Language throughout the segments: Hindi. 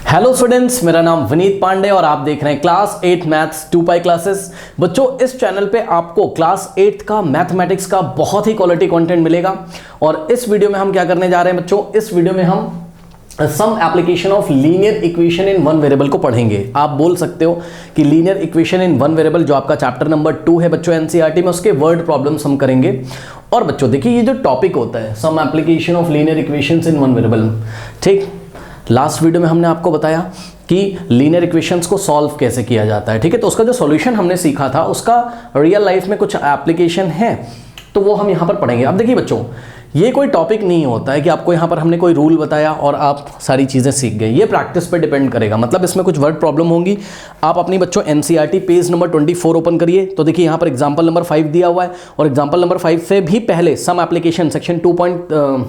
हेलो स्टूडेंट्स, मेरा नाम विनीत पांडे और आप देख रहे हैं क्लास 8 मैथ्स 2 पाई क्लासेस। बच्चों, इस चैनल पे आपको क्लास 8 का मैथमेटिक्स का बहुत ही क्वालिटी कंटेंट मिलेगा। और इस वीडियो में हम क्या करने जा रहे हैं बच्चों, इस वीडियो में हम some application of linear equation in one variable को पढ़ेंगे। आप बोल सकते हो कि linear equation in one variable जो आपका चैप्टर नंबर 2 है बच्चों एनसीईआरटी में, उसके वर्ड प्रॉब्लम्स हम करेंगे। और बच्चों देखिए, ये जो टॉपिक होता है some application of linear equations in one variable, ठीक, लास्ट वीडियो में हमने आपको बताया कि लीनियर इक्वेशंस को सॉल्व कैसे किया जाता है, ठीक है। तो उसका जो सॉल्यूशन हमने सीखा था उसका रियल लाइफ में कुछ एप्लीकेशन है, तो वो हम यहाँ पर पढ़ेंगे। अब देखिए बच्चों, ये कोई टॉपिक नहीं होता है कि आपको यहाँ पर हमने कोई रूल बताया और आप सारी चीज़ें सीख गए। ये प्रैक्टिस पे डिपेंड करेगा। मतलब इसमें कुछ वर्ड प्रॉब्लम होंगी। आप अपनी बच्चों एनसीईआरटी पेज नंबर 24 ओपन करिए, तो देखिए यहाँ पर एग्जाम्पल नंबर 5 दिया हुआ है। और एग्जाम्पल नंबर 5 से भी पहले सम एप्लीकेशन सेक्शन 2.3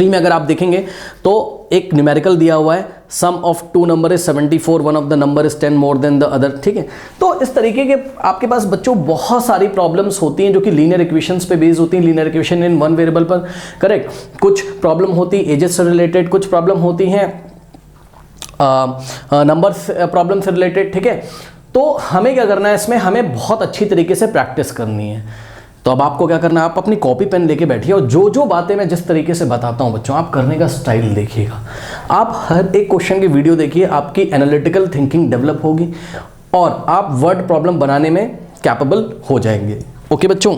में अगर आप देखेंगे तो एक न्यूमेरिकल दिया हुआ है, sum of two number is 74, one of the number is 10 more than the other, ठीक है। तो इस तरीके के आपके पास बच्चों बहुत सारी प्रॉब्लम्स होती हैं जो कि लीनियर इक्वेशंस पे बेस्ड होती हैं, linear equation in one variable पर, करेक्ट। कुछ प्रॉब्लम होती है एजेस से रिलेटेड, कुछ प्रॉब्लम होती हैं नंबर्स प्रॉब्लम से रिलेटेड, ठीक है। तो हमें क्या करना है, इसमें हमें बहुत अच्छी तरीके से प्रैक्टिस करनी है। तो अब आपको क्या करना है, आप अपनी कॉपी पेन लेके बैठिए और जो जो बातें मैं जिस तरीके से बताता हूं बच्चों, आप करने का स्टाइल देखिएगा। आप हर एक क्वेश्चन की वीडियो देखिए, आपकी एनालिटिकल थिंकिंग डेवलप होगी और आप वर्ड प्रॉब्लम बनाने में कैपेबल हो जाएंगे। ओके बच्चों,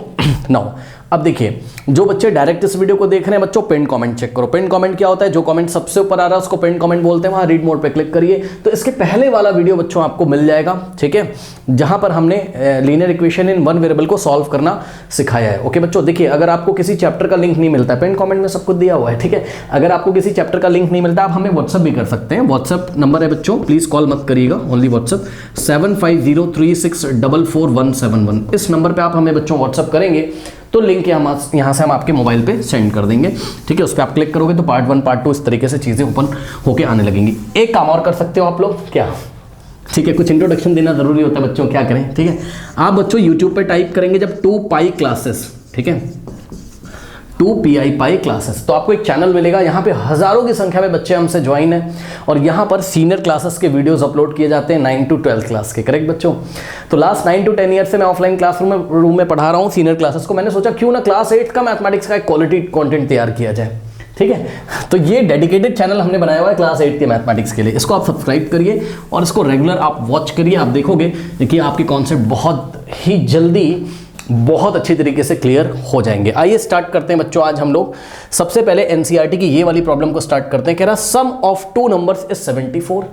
नाउ अब देखिए, जो बच्चे डायरेक्ट इस वीडियो को देख रहे हैं बच्चों, पिन कमेंट चेक करो। पिन कमेंट क्या होता है, जो कमेंट सबसे ऊपर आ रहा है उसको पिन कमेंट बोलते हैं। वहां रीड मोड पे क्लिक करिए तो इसके पहले वाला वीडियो बच्चों आपको मिल जाएगा, ठीक है, जहां पर हमने linear equation in one variable को सॉल्व करना सिखाया है। ओके बच्चों, देखिए, अगर आपको किसी चैप्टर का लिंक नहीं मिलता, पिन कमेंट में सब कुछ दिया हुआ है, ठीक है। अगर आपको किसी चैप्टर का लिंक नहीं मिलता, आप हमें व्हाट्सअप भी कर सकते हैं। व्हाट्सअप नंबर है बच्चों, प्लीज कॉल मत करिएगा, ओनली व्हाट्सअप 7503644171। इस नंबर पर आप हमें बच्चों व्हाट्सअप करेंगे तो लिंक यहाँ से हम आपके मोबाइल पे सेंड कर देंगे, ठीक है। उस पर आप क्लिक करोगे तो पार्ट 1 पार्ट 2 इस तरीके से चीज़ें ओपन होके आने लगेंगी। एक काम और कर सकते हो आप लोग, क्या, ठीक है, कुछ इंट्रोडक्शन देना जरूरी होता है बच्चों, क्या करें, ठीक है। आप बच्चों यूट्यूब पे टाइप करेंगे जब 2 पाई क्लासेस, ठीक है, 2 पाई क्लासेस, तो आपको एक चैनल मिलेगा। यहाँ पे हजारों की संख्या में बच्चे हमसे ज्वाइन है और यहाँ पर सीनियर क्लासेस के वीडियोस अपलोड किए जाते हैं 9 to 12 क्लास के, करेक्ट बच्चों। तो लास्ट 9 to 10 ईयर से मैं ऑफलाइन क्लासरूम में पढ़ा रहा हूँ सीनियर क्लासेस को। मैंने सोचा क्यों ना क्लास 8 का मैथमेटिक्स का एक क्वालिटी कॉन्टेंट तैयार किया जाए, ठीक है। तो ये डेडिकेटेड चैनल हमने बनाया हुआ है क्लास 8 के मैथमेटिक्स के लिए। इसको आप सब्सक्राइब करिए और इसको रेगुलर आप वॉच करिए। आप देखोगे कि आपके कॉन्सेप्ट बहुत ही जल्दी बहुत अच्छी तरीके से क्लियर हो जाएंगे। आइए स्टार्ट करते हैं बच्चों। आज हम लोग सबसे पहले एनसीईआरटी की ये वाली प्रॉब्लम को स्टार्ट करते हैं। कह रहा सम ऑफ टू नंबर्स इज 74,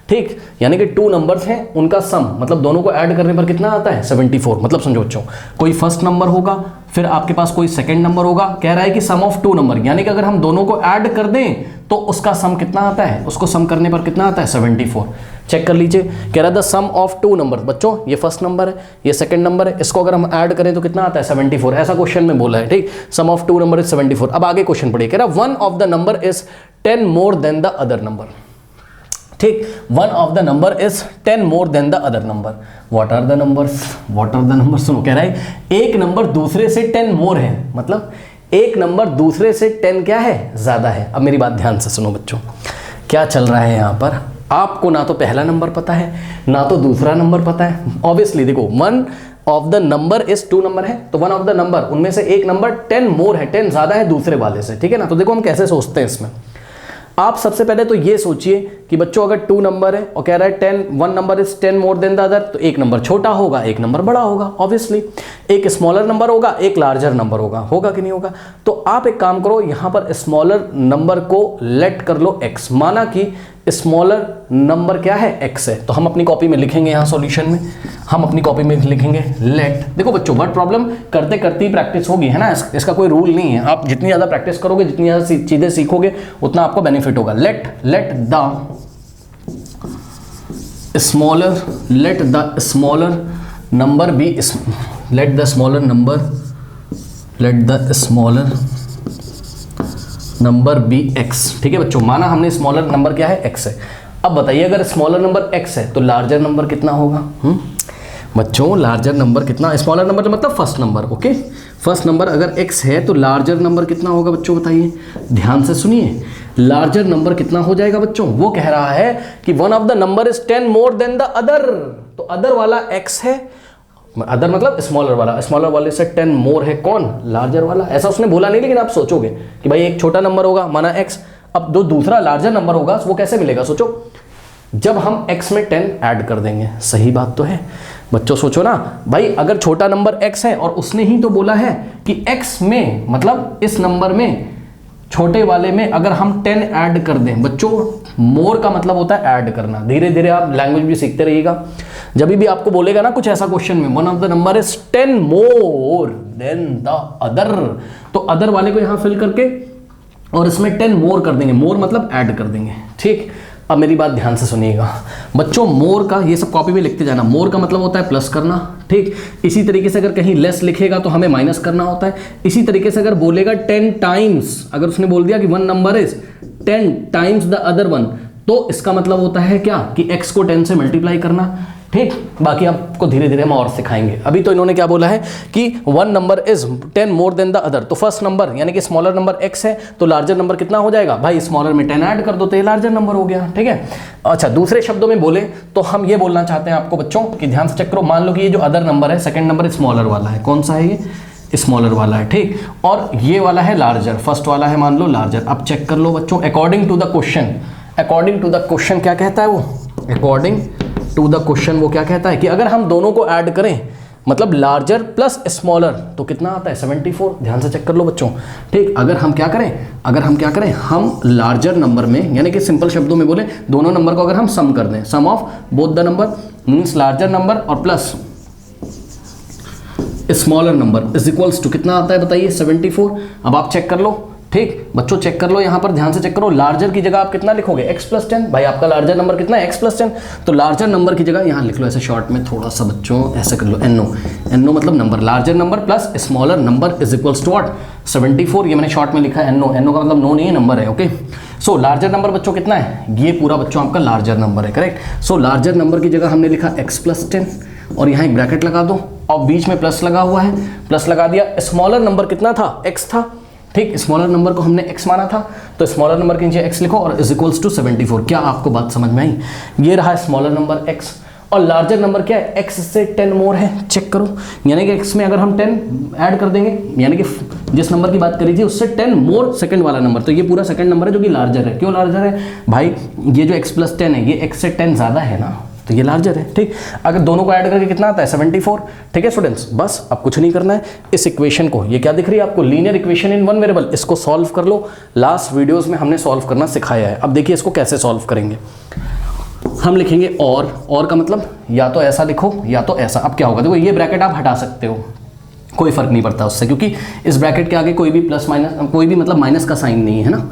ठीक, यानी कि 2 नंबर्स हैं, उनका सम मतलब दोनों को ऐड करने पर कितना आता है 74। मतलब समझो बच्चों, कोई फर्स्ट नंबर होगा, फिर आपके पास कोई सेकंड नंबर होगा। कह रहा है कि सम ऑफ 2 नंबर, यानी कि अगर हम दोनों को ऐड कर दें तो उसका सम कितना आता है, उसको सम करने पर कितना आता है 74। चेक कर लीजिए, कह रहा है द सम ऑफ 2 नंबर। बच्चों ये फर्स्ट नंबर है, ये सेकंड नंबर है, इसको अगर हम ऐड करें तो कितना आता है 74। ऐसा क्वेश्चन में बोला है, ठीक, सम ऑफ 2 नंबर इज 74। अब आगे क्वेश्चन पढ़िए, कह रहा one of the number is 10 more than the other number, ठीक, one of the number is 10 more than the other number. What are the numbers, what are the number, सुनो, कह रहा है एक नंबर दूसरे से 10 मोर है, मतलब एक नंबर दूसरे से 10 क्या है, ज्यादा है। अब मेरी बात ध्यान से सुनो बच्चों, क्या चल रहा है यहाँ पर। आपको ना तो पहला नंबर पता है ना तो दूसरा नंबर पता है। ऑब्वियसली देखो, one of the number is 2 number है, तो वन ऑफ द नंबर, उनमें से एक नंबर 10 मोर है, 10 ज्यादा है दूसरे वाले से, ठीक है ना। तो देखो हम कैसे सोचते हैं इसमें। आप सबसे पहले तो ये सोचिए कि बच्चों अगर 2 नंबर है और कह रहा है 10, one number is 10 more than the other, तो एक नंबर छोटा होगा एक नंबर बड़ा होगा। ऑब्वियसली एक स्मॉलर नंबर होगा एक लार्जर नंबर होगा कि नहीं होगा। तो आप एक काम करो, यहां पर स्मॉलर नंबर को लेट कर लो x, माना कि स्मॉलर नंबर क्या है x है। तो हम अपनी कॉपी में लिखेंगे, यहाँ सॉल्यूशन में हम अपनी कॉपी में लिखेंगे लेट। देखो बच्चों, वर्ड प्रॉब्लम करते करते ही प्रैक्टिस होगी, है ना, इसका कोई रूल नहीं है। आप जितनी ज़्यादा प्रैक्टिस करोगे, जितनी ज़्यादा चीज़ें सीखोगे, उतना आपको बेनिफिट होगा। Let the smaller number be, let the smaller number be x, ठीक है बच्चों। माना हमने स्मॉलर नंबर क्या है x है। अब बताइए, अगर स्मॉलर नंबर x है तो लार्जर नंबर कितना होगा बच्चों, लार्जर नंबर कितना, स्मॉलर नंबर मतलब first number, okay, first number अगर x है तो लार्जर नंबर कितना होगा बच्चों बताइए, ध्यान से सुनिए, लार्जर नंबर कितना हो जाएगा बच्चों, वो कह रहा है कि one of the number is 10 more than the other, तो अदर वाला x है, अदर मतलब स्मॉलर वाला, स्मॉलर वाले से 10 मोर है कौन, लार्जर वाला। ऐसा उसने बोला नहीं, लेकिन आप सोचोगे कि भाई एक छोटा नंबर होगा माना x, अब जो दूसरा लार्जर नंबर होगा वो कैसे मिलेगा, सोचो जब हम x में 10 ऐड कर देंगे, सही बात तो है बच्चों, सोचो ना भाई, अगर छोटा नंबर x है और उसने ही तो बोला है कि x में मतलब इस नंबर में छोटे वाले में अगर हम 10 ऐड कर दें, बच्चों मोर का मतलब होता है ऐड करना, धीरे धीरे आप लैंग्वेज भी सीखते रहिएगा, जब भी आपको बोलेगा ना कुछ ऐसा क्वेश्चन में one of the number is 10 more than the other, तो अदर वाले को यहां फिल करके और इसमें 10 मोर कर देंगे, मोर मतलब ऐड कर देंगे, ठीक। अब मेरी बात ध्यान से सुनिएगा बच्चों, मोर का ये सब कॉपी में लिखते जाना, मोर का मतलब होता है प्लस करना, ठीक। इसी तरीके से अगर कहीं लेस लिखेगा तो हमें माइनस करना होता है। इसी तरीके से अगर बोलेगा 10 टाइम्स, अगर उसने बोल दिया कि one number is 10 times the other one, तो इसका मतलब होता है क्या कि x को 10 से मल्टीप्लाई करना, ठीक। बाकी आपको धीरे धीरे हम और सिखाएंगे। अभी तो इन्होंने क्या बोला है कि one number is 10 more than the other, तो फर्स्ट नंबर यानी कि स्मॉलर नंबर x है, तो लार्जर नंबर कितना हो जाएगा भाई, स्मॉलर में 10 ऐड कर दो तो ये लार्जर नंबर हो गया, ठीक है। अच्छा दूसरे शब्दों में बोले तो हम ये बोलना चाहते हैं आपको बच्चों कि ध्यान से चेक करो, मान लो कि ये जो अदर नंबर है सेकंड नंबर स्मॉलर वाला है, कौन सा है ये, स्मॉलर वाला है, ठीक। और ये वाला है लार्जर, फर्स्ट वाला है मान लो लार्जर। अब चेक कर लो बच्चों, according to the question, according to the question क्या कहता है वो, अकॉर्डिंग टू द क्वेश्चन वो क्या कहता है कि अगर हम दोनों को ऐड करें मतलब लार्जर प्लस स्मॉलर तो कितना आता है 74, ध्यान से चेक कर लो बच्चों, ठीक। अगर हम क्या करें, हम लार्जर नंबर में यानी कि सिंपल शब्दों में बोले दोनों नंबर को अगर हम सम कर दें, sum of both the number means larger number और plus smaller number is equals to कितना आता है बताइए 74। अब आप चेक कर लो, ठीक बच्चों चेक कर लो, यहां पर ध्यान से चेक करो, लार्जर की जगह आप कितना लिखोगे x प्लस 10, भाई आपका लार्जर नंबर कितना है x प्लस 10, तो लार्जर नंबर की जगह यहां लिख लो ऐसे शॉर्ट में थोड़ा सा बच्चों ऐसे कर लो NO मतलब number, larger number plus smaller number is equals to what 74, ये मैंने शॉर्ट में लिखा है NO का मतलब नो नहीं है नंबर है, ओके। सो लार्जर नंबर बच्चों कितना है, ये पूरा बच्चों आपका लार्जर नंबर है, करेक्ट। सो लार्जर नंबर की जगह हमने लिखा x प्लस 10 और यहाँ एक ब्रैकेट लगा दो और बीच में प्लस लगा हुआ है, प्लस लगा दिया, स्मॉलर नंबर कितना था x था, ठीक। स्मॉलर नंबर को हमने x माना था तो स्मॉलर नंबर के नीचे x लिखो और इज इक्वल्स टू 74। क्या आपको बात समझ में आई, ये रहा स्मॉलर नंबर x और लार्जर नंबर क्या है x से 10 मोर है, चेक करो, यानी कि x में अगर हम 10 ऐड कर देंगे यानी कि जिस नंबर की बात करी थी उससे 10 मोर सेकंड वाला नंबर, तो ये पूरा सेकंड नंबर है जो कि लार्जर है। क्यों लार्जर है भाई, ये जो x प्लस 10 है ये x से 10 ज़्यादा है ना, तो ये लार्जर है, ठीक। अगर दोनों को ऐड करके कितना आता है 74, ठीक है स्टूडेंट्स। बस अब कुछ नहीं करना है, इस इक्वेशन को, ये क्या दिख रही है आपको, linear equation in one variable, इसको सॉल्व कर लो। लास्ट वीडियोस में हमने सॉल्व करना सिखाया है। अब देखिए इसको कैसे सॉल्व करेंगे, हम लिखेंगे और का मतलब या तो ऐसा लिखो या तो ऐसा। अब क्या होगा, देखो ये ब्रैकेट आप हटा सकते हो, कोई फर्क नहीं पड़ता उससे, क्योंकि इस ब्रैकेट के आगे कोई भी प्लस माइनस कोई भी मतलब माइनस का साइन नहीं है ना,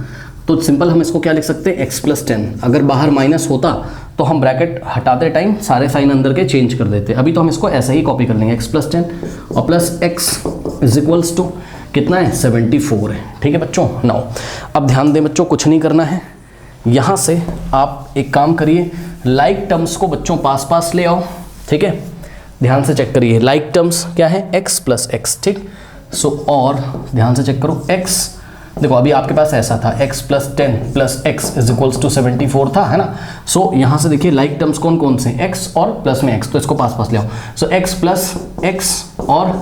तो सिंपल हम इसको क्या लिख सकते हैं x प्लस 10। अगर बाहर माइनस होता तो हम ब्रैकेट हटाते टाइम सारे साइन अंदर के चेंज कर देते, अभी तो हम इसको ऐसे ही कॉपी कर लेंगे, x प्लस 10 और plus x is equals to कितना है 74 है, ठीक है बच्चों। नाउ अब ध्यान दें बच्चों, कुछ नहीं करना है, यहाँ से आप एक काम करिए, लाइक टर्म्स को बच्चों पास पास ले आओ, ठीक है। ध्यान से चेक करिए, लाइक टर्म्स क्या है x प्लस x, ठीक। सो और ध्यान से चेक करो x, देखो अभी आपके पास ऐसा था x plus 10 plus x is equals to 74 था, है ना। सो यहाँ से देखिए लाइक टर्म्स कौन कौन से, x और प्लस में x, तो इसको पास पास ले आओ। सो x प्लस x और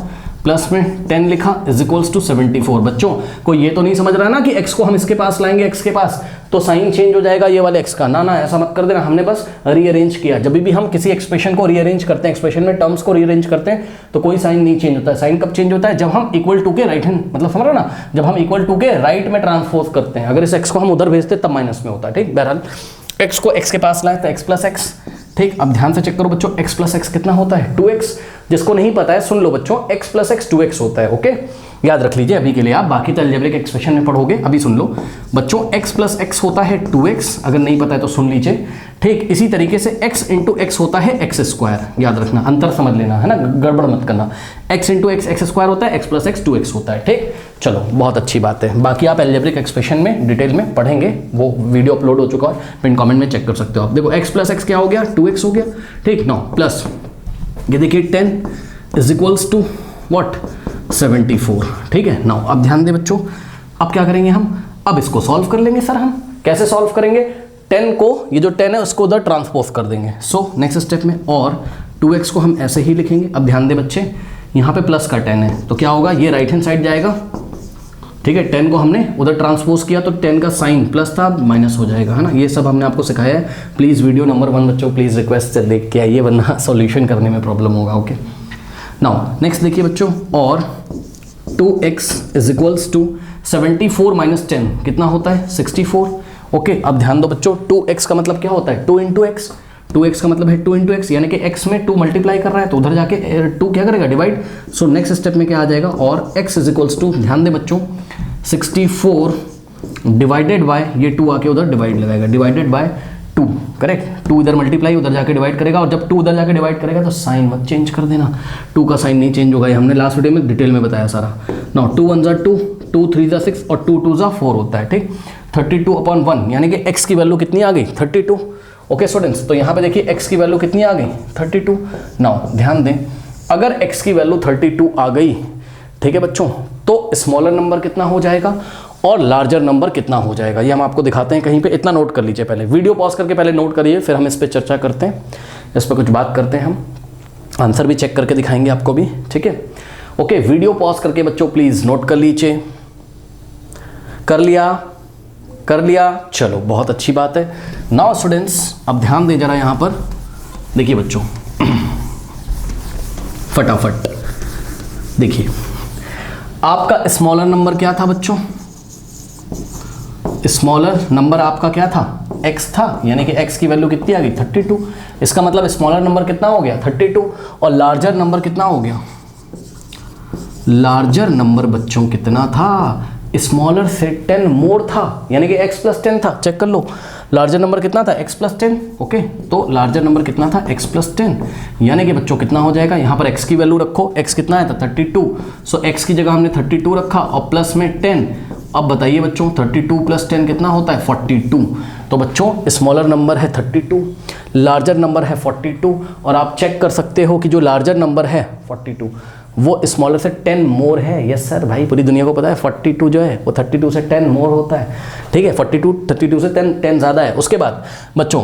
प्लस में 10 लिखा इज इक्वल्स टू 74। बच्चों को ये तो नहीं समझ रहा ना कि x को हम इसके पास लाएंगे, x के पास तो साइन चेंज हो जाएगा ये वाले x का, ना ना ऐसा मत कर देना, हमने बस रीअरेंज किया। जब भी हम किसी एक्सप्रेशन को रीअरेंज करते हैं, एक्सप्रेशन में टर्म्स को रीअरेंज करते हैं तो कोई साइन नहीं चेंज होता है। साइन कब चेंज होता है, जब हम इक्वल टू के राइट हैंड, मतलब समझ रहे हो ना, जब हम इक्वल टू के राइट में ट्रांसपोज करते हैं, अगर इस x को हम उधर भेजते तब माइनस में होता है, ठीक। बहरहाल x को x के पास लाए तो x प्लस x, ठीक। अब ध्यान से चेक करो बच्चों, x प्लस x कितना होता है 2x, जिसको नहीं पता है सुन लो बच्चों, x प्लस x 2x होता है, ओके याद रख लीजिए अभी के लिए, आप बाकी तो अलजेब्रिक एक्सप्रेशन में पढ़ोगे, अभी सुन लो बच्चों, x प्लस x होता है 2x, अगर नहीं पता है तो सुन लीजिए, ठीक। इसी तरीके से x इंटू एक्स होता है x स्क्वायर, याद रखना, अंतर समझ लेना है ना, गड़बड़ मत करना, x इंटू एक्स स्क्वायर होता है, x प्लस x 2x होता है, ठीक। चलो बहुत अच्छी बात है, बाकी आप अलजेब्रिक एक्सप्रेशन में डिटेल में पढ़ेंगे, वो वीडियो अपलोड हो चुका है, पिन कमेंट में चेक कर सकते हो आप। देखो x प्लस x क्या हो गया 2x हो गया, ठीक। नो प्लस ये देखिए 10 इज इक्वल्स टू व्हाट 74। ठीक है, नाउ अब ध्यान दे बच्चों, अब क्या करेंगे हम, अब इसको सॉल्व कर लेंगे सर। हम कैसे सॉल्व करेंगे, 10 को, ये जो 10 है उसको उधर ट्रांसपोज कर देंगे। सो नेक्स्ट स्टेप में, और 2x को हम ऐसे ही लिखेंगे। अब ध्यान दे बच्चे, यहाँ पे प्लस का 10 है तो क्या होगा, ये राइट हैंड साइड जाएगा। ठीक है, 10 को हमने उधर ट्रांसपोज किया तो 10 का साइन प्लस था, माइनस हो जाएगा, है ना। ये सब हमने आपको सिखाया है। प्लीज़ वीडियो नंबर 1 बच्चों प्लीज़ रिक्वेस्ट से देख के आइए, वरना सॉल्यूशन करने में प्रॉब्लम होगा। ओके, नाउ नेक्स्ट देखिए बच्चों, और 2x is equals to 74 minus 10 कितना होता है, 64। ओके, अब ध्यान दो बच्चों, 2x का मतलब क्या होता है, 2 इंटू एक्स। 2x का मतलब है 2 इंटू एक्स, यानी कि x में 2 मल्टीप्लाई कर रहा है तो उधर जाके 2 क्या करेगा, डिवाइड। सो नेक्स्ट स्टेप में क्या आ जाएगा, और x इज इक्वल्स टू, ध्यान दे बच्चों, 64 डिवाइडेड बाय, ये 2 आके उधर डिवाइड लगाएगा, डिवाइडेड बाय 2, करेक्ट। 2 इधर मल्टीप्लाई उधर जाके डिवाइड करेगा, और जब 2 उधर जाके डिवाइड करेगा तो साइन मत चेंज कर देना, 2 का साइन नहीं चेंज होगा, ये हमने लास्ट वीडियो में डिटेल में बताया सारा। नाउ 2 1 ज़ा 2, 2 3 ज़ा 6 और 2 2 ज़ा 4 होता है। ठीक, 32/1 यानी कि x की वैल्यू कितनी आ गई, 32। ओके स्टूडेंट्स, तो यहाँ पे देखिए x की वैल्यू कितनी आ गई, 32। नाउ ध्यान दें, अगर x की वैल्यू 32 आ गई, ठीक है बच्चों, तो स्मॉलर नंबर कितना हो जाएगा और लार्जर नंबर कितना हो जाएगा, ये हम आपको दिखाते हैं कहीं पे। इतना नोट कर लीजिए, पहले वीडियो पॉज करके पहले नोट करिए, फिर हम इस पर चर्चा करते हैं, इस पर कुछ बात करते हैं, हम आंसर भी चेक करके दिखाएंगे आपको भी। ठीक है, ओके, वीडियो पॉज करके बच्चों प्लीज़ नोट कर लीजिए। कर लिया, चलो बहुत अच्छी बात है। नाउ स्टूडेंट्स, अब ध्यान दें जरा यहाँ पर, देखिए बच्चों फटाफट देखिए, आपका स्मॉलर नंबर क्या था बच्चों, स्मॉलर नंबर आपका क्या था, x था, यानी कि x की वैल्यू कितनी आ गई, 32। इसका मतलब स्मॉलर नंबर कितना हो गया, 32, और लार्जर नंबर कितना हो गया, लार्जर नंबर बच्चों कितना था, स्मॉलर से 10 मोर था, यानी कि x प्लस 10 था। चेक कर लो, लार्जर नंबर कितना था, x प्लस 10। ओके, तो लार्जर नंबर कितना था, x प्लस 10, यानी कि बच्चों कितना हो जाएगा, यहाँ पर x की वैल्यू रखो, x कितना है था, 32। सो x की जगह हमने 32 रखा और प्लस में 10। अब बताइए बच्चों, 32 प्लस 10 कितना होता है, 42। तो बच्चों स्मॉलर नंबर है 32, लार्जर नंबर है 42, और आप चेक कर सकते हो कि जो लार्जर नंबर है 42 वो स्मॉलर से 10 मोर है। यस सर, भाई पूरी दुनिया को पता है 42 जो है वो 32 से 10 मोर होता है। ठीक है, 32 से 10 ज़्यादा है। उसके बाद बच्चों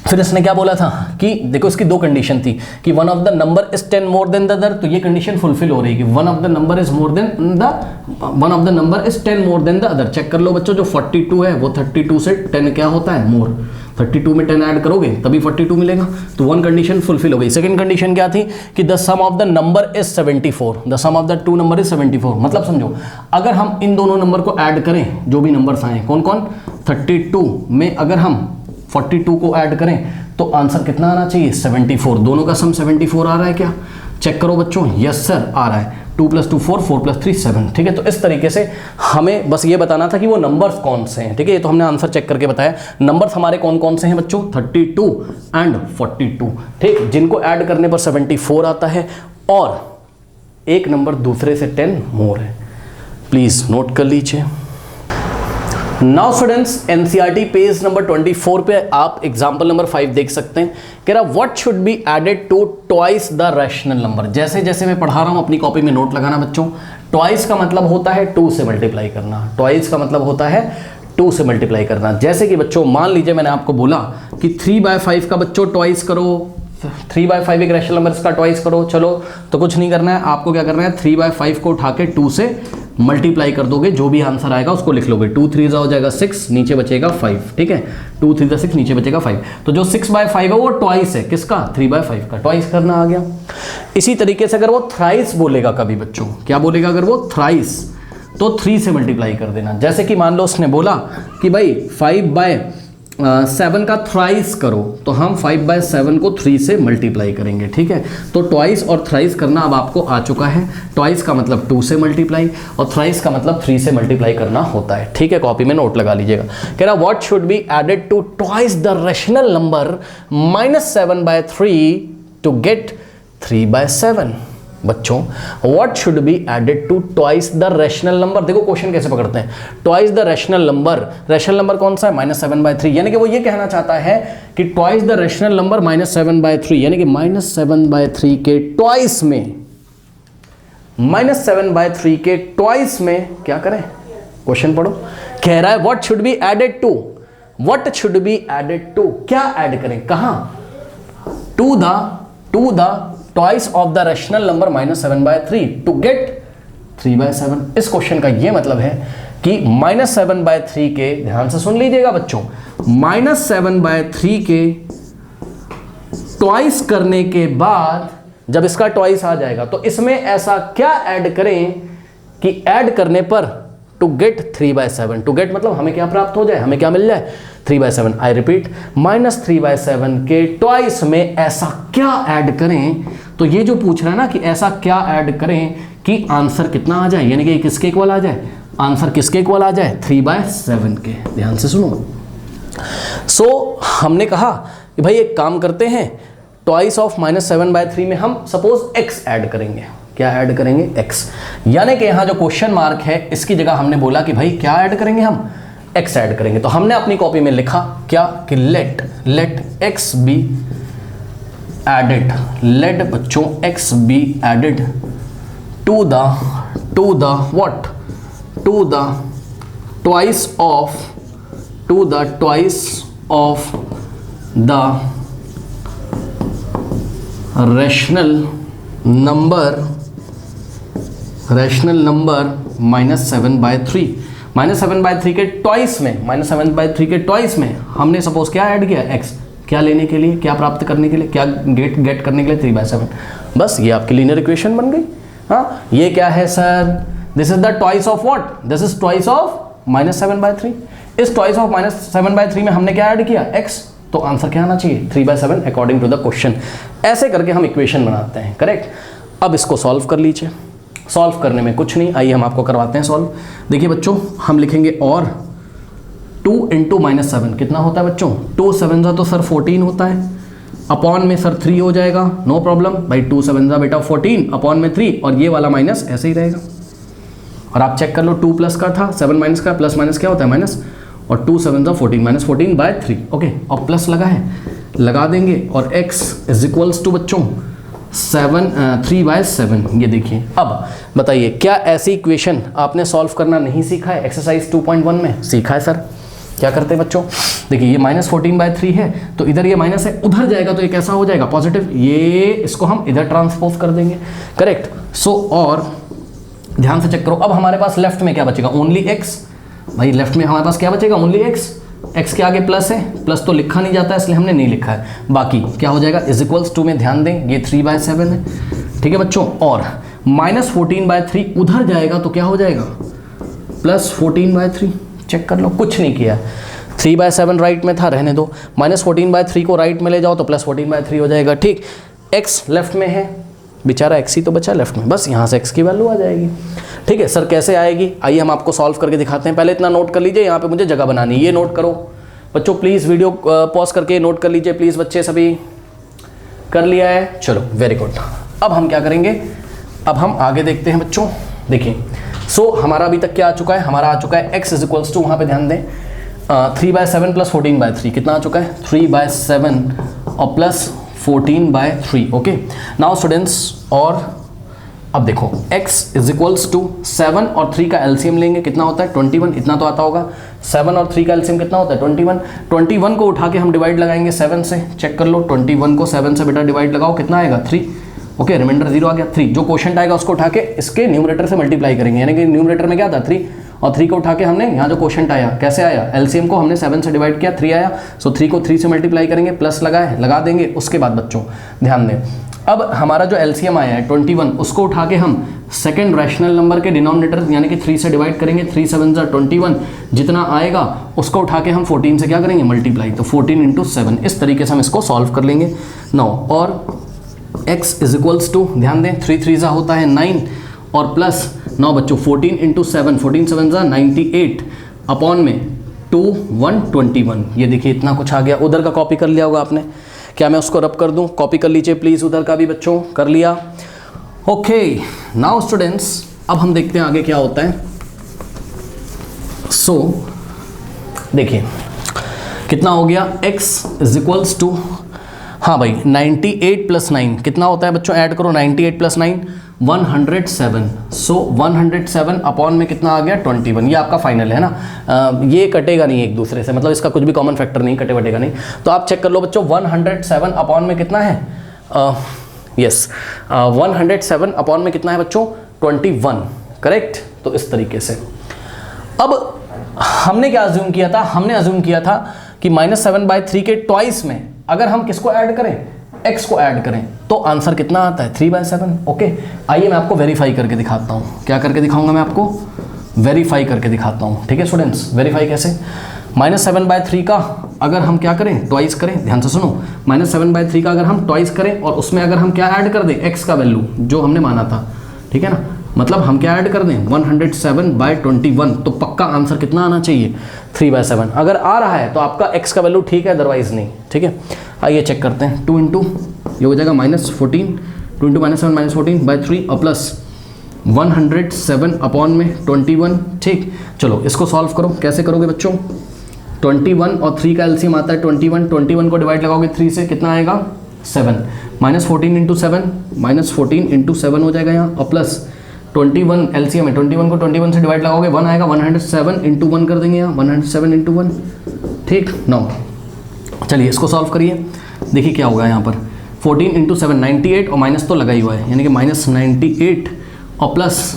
फिर इसने क्या बोला था कि देखो, इसकी 2 कंडीशन थी कि one of the number is 10 more than the other, तो ये कंडीशन फुलफिल हो रही है कि one of the number is 10 more than the other. Check कर लो बच्चों, जो 42 है वो 32 से 10 क्या होता है, मोर। 32 में 10 ऐड करोगे तभी 42 मिलेगा, तो 1 कंडीशन फुलफिल हो गई। सेकंड कंडीशन क्या थी कि the sum of the number is 74, the sum of the 2 number is 74। मतलब समझो, अगर हम इन दोनों नंबर को ऐड करें, जो भी नंबर्स आए कौन कौन, 32 में अगर हम 42 को ऐड करें तो आंसर कितना आना चाहिए, 74। दोनों का सम 74 आ रहा है क्या, चेक करो बच्चों। यस सर आ रहा है, 2 + 2 4, 4 + 3 7। ठीक है, तो इस तरीके से हमें बस ये बताना था कि वो नंबर्स कौन से हैं। ठीक है, ये तो हमने आंसर चेक करके बताया। नंबर्स हमारे कौन कौन से हैं बच्चों, 32 एंड 42। ठीक, जिनको ऐड करने पर 74 आता है और एक नंबर दूसरे से 10 मोर है। प्लीज नोट कर लीजिए। Now students, NCERT page number 24 पे आप एग्जाम्पल नंबर 5 देख सकते हैं। कह रहा what should be added to twice the rational number. जैसे जैसे मैं पढ़ा रहा हूं अपनी कॉपी में नोट लगाना बच्चों। ट्वाइस का मतलब होता है 2 से मल्टीप्लाई करना। ट्वाइस का मतलब होता है 2 से मल्टीप्लाई करना। जैसे कि बच्चों मान लीजिए मैंने आपको बोला कि 3/5 का बच्चों ट्वाइस करो, 3/5 एक रैशनल नंबर, इसका ट्वाइस करो। चलो, तो कुछ नहीं करना है आपको, क्या करना है 3/5 को उठा के 2 से मल्टीप्लाई कर दोगे, जो भी आंसर आएगा उसको लिख लोगे। 2 3 हो जाएगा 6, नीचे बचेगा 5। ठीक है, 2 3 6, नीचे बचेगा 5। तो जो 6/5 है वो ट्वाइस है किसका, 3/5 का। ट्वाइस करना आ गया। इसी तरीके से अगर वो थ्राइस बोलेगा कभी बच्चों, क्या बोलेगा अगर वो थ्राइस, तो 3 से मल्टीप्लाई कर देना। जैसे कि मान लो उसने बोला कि भाई 5/7 का थ्राइस करो, तो हम 5/7 को 3 से मल्टीप्लाई करेंगे। ठीक है, तो ट्वाइस और थ्राइस करना अब आपको आ चुका है। ट्वाइस का मतलब 2 से मल्टीप्लाई और थ्राइस का मतलब 3 से मल्टीप्लाई करना होता है। ठीक है, कॉपी में नोट लगा लीजिएगा। कह रहा what should be added to twice the rational number -7/3 to get 3/7। बच्चों what should be added to twice the rational number. देखो क्वेश्चन कैसे पकड़ते हैं, twice the rational number. Rational number कौन सा है, -7/3। यानी कि वो ये कहना चाहता है कि ट्वाइस द रैशनल नंबर -7/3, यानी कि -7/3 के ट्वाइस में -7/3 के ट्वाइस में क्या करें, क्वेश्चन पढ़ो, कह रहा है what should be added to, what should be added to, क्या ऐड करें, कहां, to the twice of the rational number -7/3 to get 3/7। इस क्वेश्चन का यह मतलब है कि -7/3 के, ध्यान से सुन लीजिएगा बच्चों, -7/3 के ट्वाइस करने के बाद जब इसका ट्वाइस आ जाएगा तो इसमें ऐसा क्या ऐड करें कि ऐड करने पर टू गेट 3/7, टू गेट मतलब हमें क्या प्राप्त हो जाए, हमें क्या मिल जाए, 3/7। आई रिपीट, -3/7 के ट्वाइस में ऐसा क्या ऐड करें, तो ये जो पूछ रहा है ना कि ऐसा क्या ऐड करें कि आंसर कितना आ जाए, यानी कि किसके इक्वल आ जाए, आंसर किसके इक्वल आ जाए, 3/7 के। ध्यान से सुनो। सो हमने कहा कि भाई एक काम करते हैं, ट्वाइस ऑफ -7/3 में हम सपोज x ऐड करेंगे, क्या ऐड करेंगे, x, यानी कि यहां जो क्वेश्चन मार्क है इसकी जगह हमने बोला कि भाई क्या ऐड करेंगे, हम x ऐड करेंगे। तो हमने अपनी कॉपी में लिखा क्या कि let x be added, let बच्चों x be added to the what, to the twice of the rational number -7/3, -7/3 के ट्वाइस में, -7/3 के ट्वाइस में हमने सपोज क्या ऐड किया, x, क्या लेने के लिए, क्या प्राप्त करने के लिए, क्या गेट करने के लिए, 3/7। बस ये आपकी लीनियर इक्वेशन बन गई। हाँ, ये क्या है sir, this is the twice of what, this is twice of -7/3। इस ट्वाइस ऑफ -7/3 में हमने क्या ऐड किया, x, तो आंसर क्या आना चाहिए, 3/7 अकॉर्डिंग टू द क्वेश्चन। ऐसे करके हम इक्वेशन बनाते हैं, करेक्ट। अब इसको सॉल्व कर लीजिए। सॉल्व करने में कुछ नहीं, आइए हम आपको करवाते हैं सॉल्व। देखिए बच्चों, हम लिखेंगे और 2 × -7 कितना होता है बच्चों, 2 7 तो सर 14 होता है, अपॉन में सर 3 हो जाएगा, नो प्रॉब्लम भाई, 2 7 बेटा 14, अपॉन में 3, और ये वाला माइनस ऐसे ही रहेगा। और आप चेक कर लो, 2 प्लस का था, 7 माइनस का, प्लस माइनस क्या होता है, माइनस, और 2 7 -14, -14/3, ओके, और प्लस लगा है, लगा देंगे, और x इज इक्वल्स टू बच्चों 3/7। ये देखिए, अब बताइए क्या ऐसी इक्वेशन आपने सॉल्व करना नहीं सीखा है एक्सरसाइज 2.1 में, सीखा है सर। क्या करते हैं बच्चों, देखिए ये -14/3 है, तो इधर ये माइनस है, उधर जाएगा तो ये कैसा हो जाएगा, पॉजिटिव, ये इसको हम इधर ट्रांसपोज कर देंगे, करेक्ट। सो और ध्यान से चेक करो, अब हमारे पास लेफ्ट में क्या बचेगा, ओनली x, भाई लेफ्ट में हमारे पास क्या बचेगा, ओनली x के आगे प्लस है, प्लस तो लिखा नहीं जाता है इसलिए हमने नहीं लिखा है, बाकी क्या हो जाएगा, इज इक्वल्स टू में ध्यान दें, ये 3/7 है, ठीक है बच्चों। और -14/3 उधर जाएगा तो क्या हो जाएगा, +14/3, चेक कर लो, कुछ नहीं किया, 3/7 राइट में था, रहने दो, -14/3 को राइट में ले जाओ तो +14/3 हो जाएगा, ठीक। x लेफ्ट में है, बेचारा x ही तो बचा लेफ्ट में, बस यहाँ से x की वैल्यू आ जाएगी, ठीक है सर। कैसे आएगी, आइए हम आपको सॉल्व करके दिखाते हैं। पहले इतना नोट कर लीजिए, यहाँ पे मुझे जगह बनानी है, ये नोट करो बच्चों, प्लीज़ वीडियो पॉज करके नोट कर लीजिए प्लीज़, बच्चे सभी कर लिया है, चलो वेरी गुड। अब हम क्या करेंगे, अब हम आगे देखते हैं बच्चों। देखिए सो हमारा अभी तक क्या आ चुका है, हमारा आ चुका है x इज इक्वल्स टू, वहाँ पर ध्यान दें, 3/7 + 14/3 कितना आ चुका है, 3/7 और +14/3, ओके। नाउ स्टूडेंट्स, और अब देखो x इज इक्वल्स टू 7 और 3 का एलसीएम लेंगे, कितना होता है 21, इतना तो आता होगा। 7 और 3 का एलसीएम कितना होता है 21। 21 को उठा के हम डिवाइड लगाएंगे 7 से, चेक कर लो, 21 को 7 से बेटा डिवाइड लगाओ, कितना आएगा 3, ओके, रिमाइंडर 0 आ गया। 3 जो क्वेश्चन आएगा उसको उठा के इसके न्यूमरेटर से मल्टीप्लाई करेंगे, यानी कि न्यूमरेटर में क्या था 3, और 3 को उठा के हमने यहाँ जो क्वेश्चन आया कैसे आया, एलसीएम को हमने 7 से डिवाइड किया, 3 आया, सो 3 को 3 से मल्टीप्लाई करेंगे, प्लस लगा देंगे। उसके बाद बच्चों ध्यान दें, अब हमारा जो एलसीएम आया है 21, उसको उठा के हम सेकंड रैशनल नंबर के डिनोमिनेटर यानी कि 3 से डिवाइड करेंगे, 3 7 21, जितना आएगा उसको उठा के हम 14 से क्या करेंगे मल्टीप्लाई, तो 14 × 7, इस तरीके से हम इसको सॉल्व कर लेंगे। 9 और x इज इक्वल्स टू, ध्यान दें 3 3 होता है 9 और प्लस 9 बच्चों 14 × 7, 14 7 98 अपॉन में 2 121, ये देखिए इतना कुछ आ गया। उधर का कॉपी कर लिया होगा आपने, क्या मैं उसको रब कर दूं, कॉपी कर लीजिए प्लीज़, उधर का भी बच्चों कर लिया, ओके। नाउ स्टूडेंट्स, अब हम देखते हैं आगे क्या होता है। सो देखिए कितना हो गया, x इज इक्वल्स टू हाँ भाई 98 + 9 कितना होता है बच्चों, ऐड करो 98 + 9 107। सो 107 अपॉन में कितना आ गया 21। ये आपका फाइनल है ना, ये कटेगा नहीं एक दूसरे से, मतलब इसका कुछ भी कॉमन फैक्टर नहीं कटेगा नहीं। तो आप चेक कर लो बच्चों 107 अपॉन में कितना है, यस 107 अपॉन में कितना है बच्चों 21, करेक्ट। तो इस तरीके से अब हमने क्या अज्यूम किया था, हमने अज्यूम किया था कि -7/3 के ट्वाइस में अगर हम किसको ऐड करें, x को ऐड करें तो आंसर कितना आता है 3/7। ओके, आइए मैं आपको वेरीफाई करके दिखाता हूँ। क्या करके दिखाऊंगा मैं आपको, वेरीफाई करके दिखाता हूँ। ठीक है स्टूडेंट्स, वेरीफाई कैसे, -7/3 का अगर हम क्या करें ट्वाइस करें, ध्यान से सुनो, -7/3 का अगर हम ट्वाइस करें और उसमें अगर हम क्या ऐड कर दें x का वैल्यू जो हमने माना था, ठीक है ना, मतलब हम क्या ऐड कर दें 107/21, तो पक्का आंसर कितना आना चाहिए 3/7। अगर आ रहा है तो आपका x का वैल्यू ठीक है, अदरवाइज नहीं। ठीक है, आइए चेक करते हैं। 2 इंटू ये हो जाएगा -14, 2 इंटू -7 -14/3 और प्लस 107 अपॉन में 21। ठीक, चलो इसको सॉल्व करो। कैसे करोगे बच्चों, 21 और 3 का एलसीएम आता है 21 को डिवाइड लगाओगे 3 से कितना आएगा 7, -14 इंटू 7 -14 इंटू 7 हो जाएगा यहाँ, और प्लस 21 एलसीएम है, 21 को 21 से डिवाइड लगाओगे 1 आएगा, 107 इंटू 1 कर देंगे यहाँ, 107 इंटू 1। ठीक, 9। चलिए इसको सॉल्व करिए, देखिए क्या होगा यहाँ पर 14 इंटू 7 98 और माइनस तो लगा ही हुआ है, यानी कि -98 और प्लस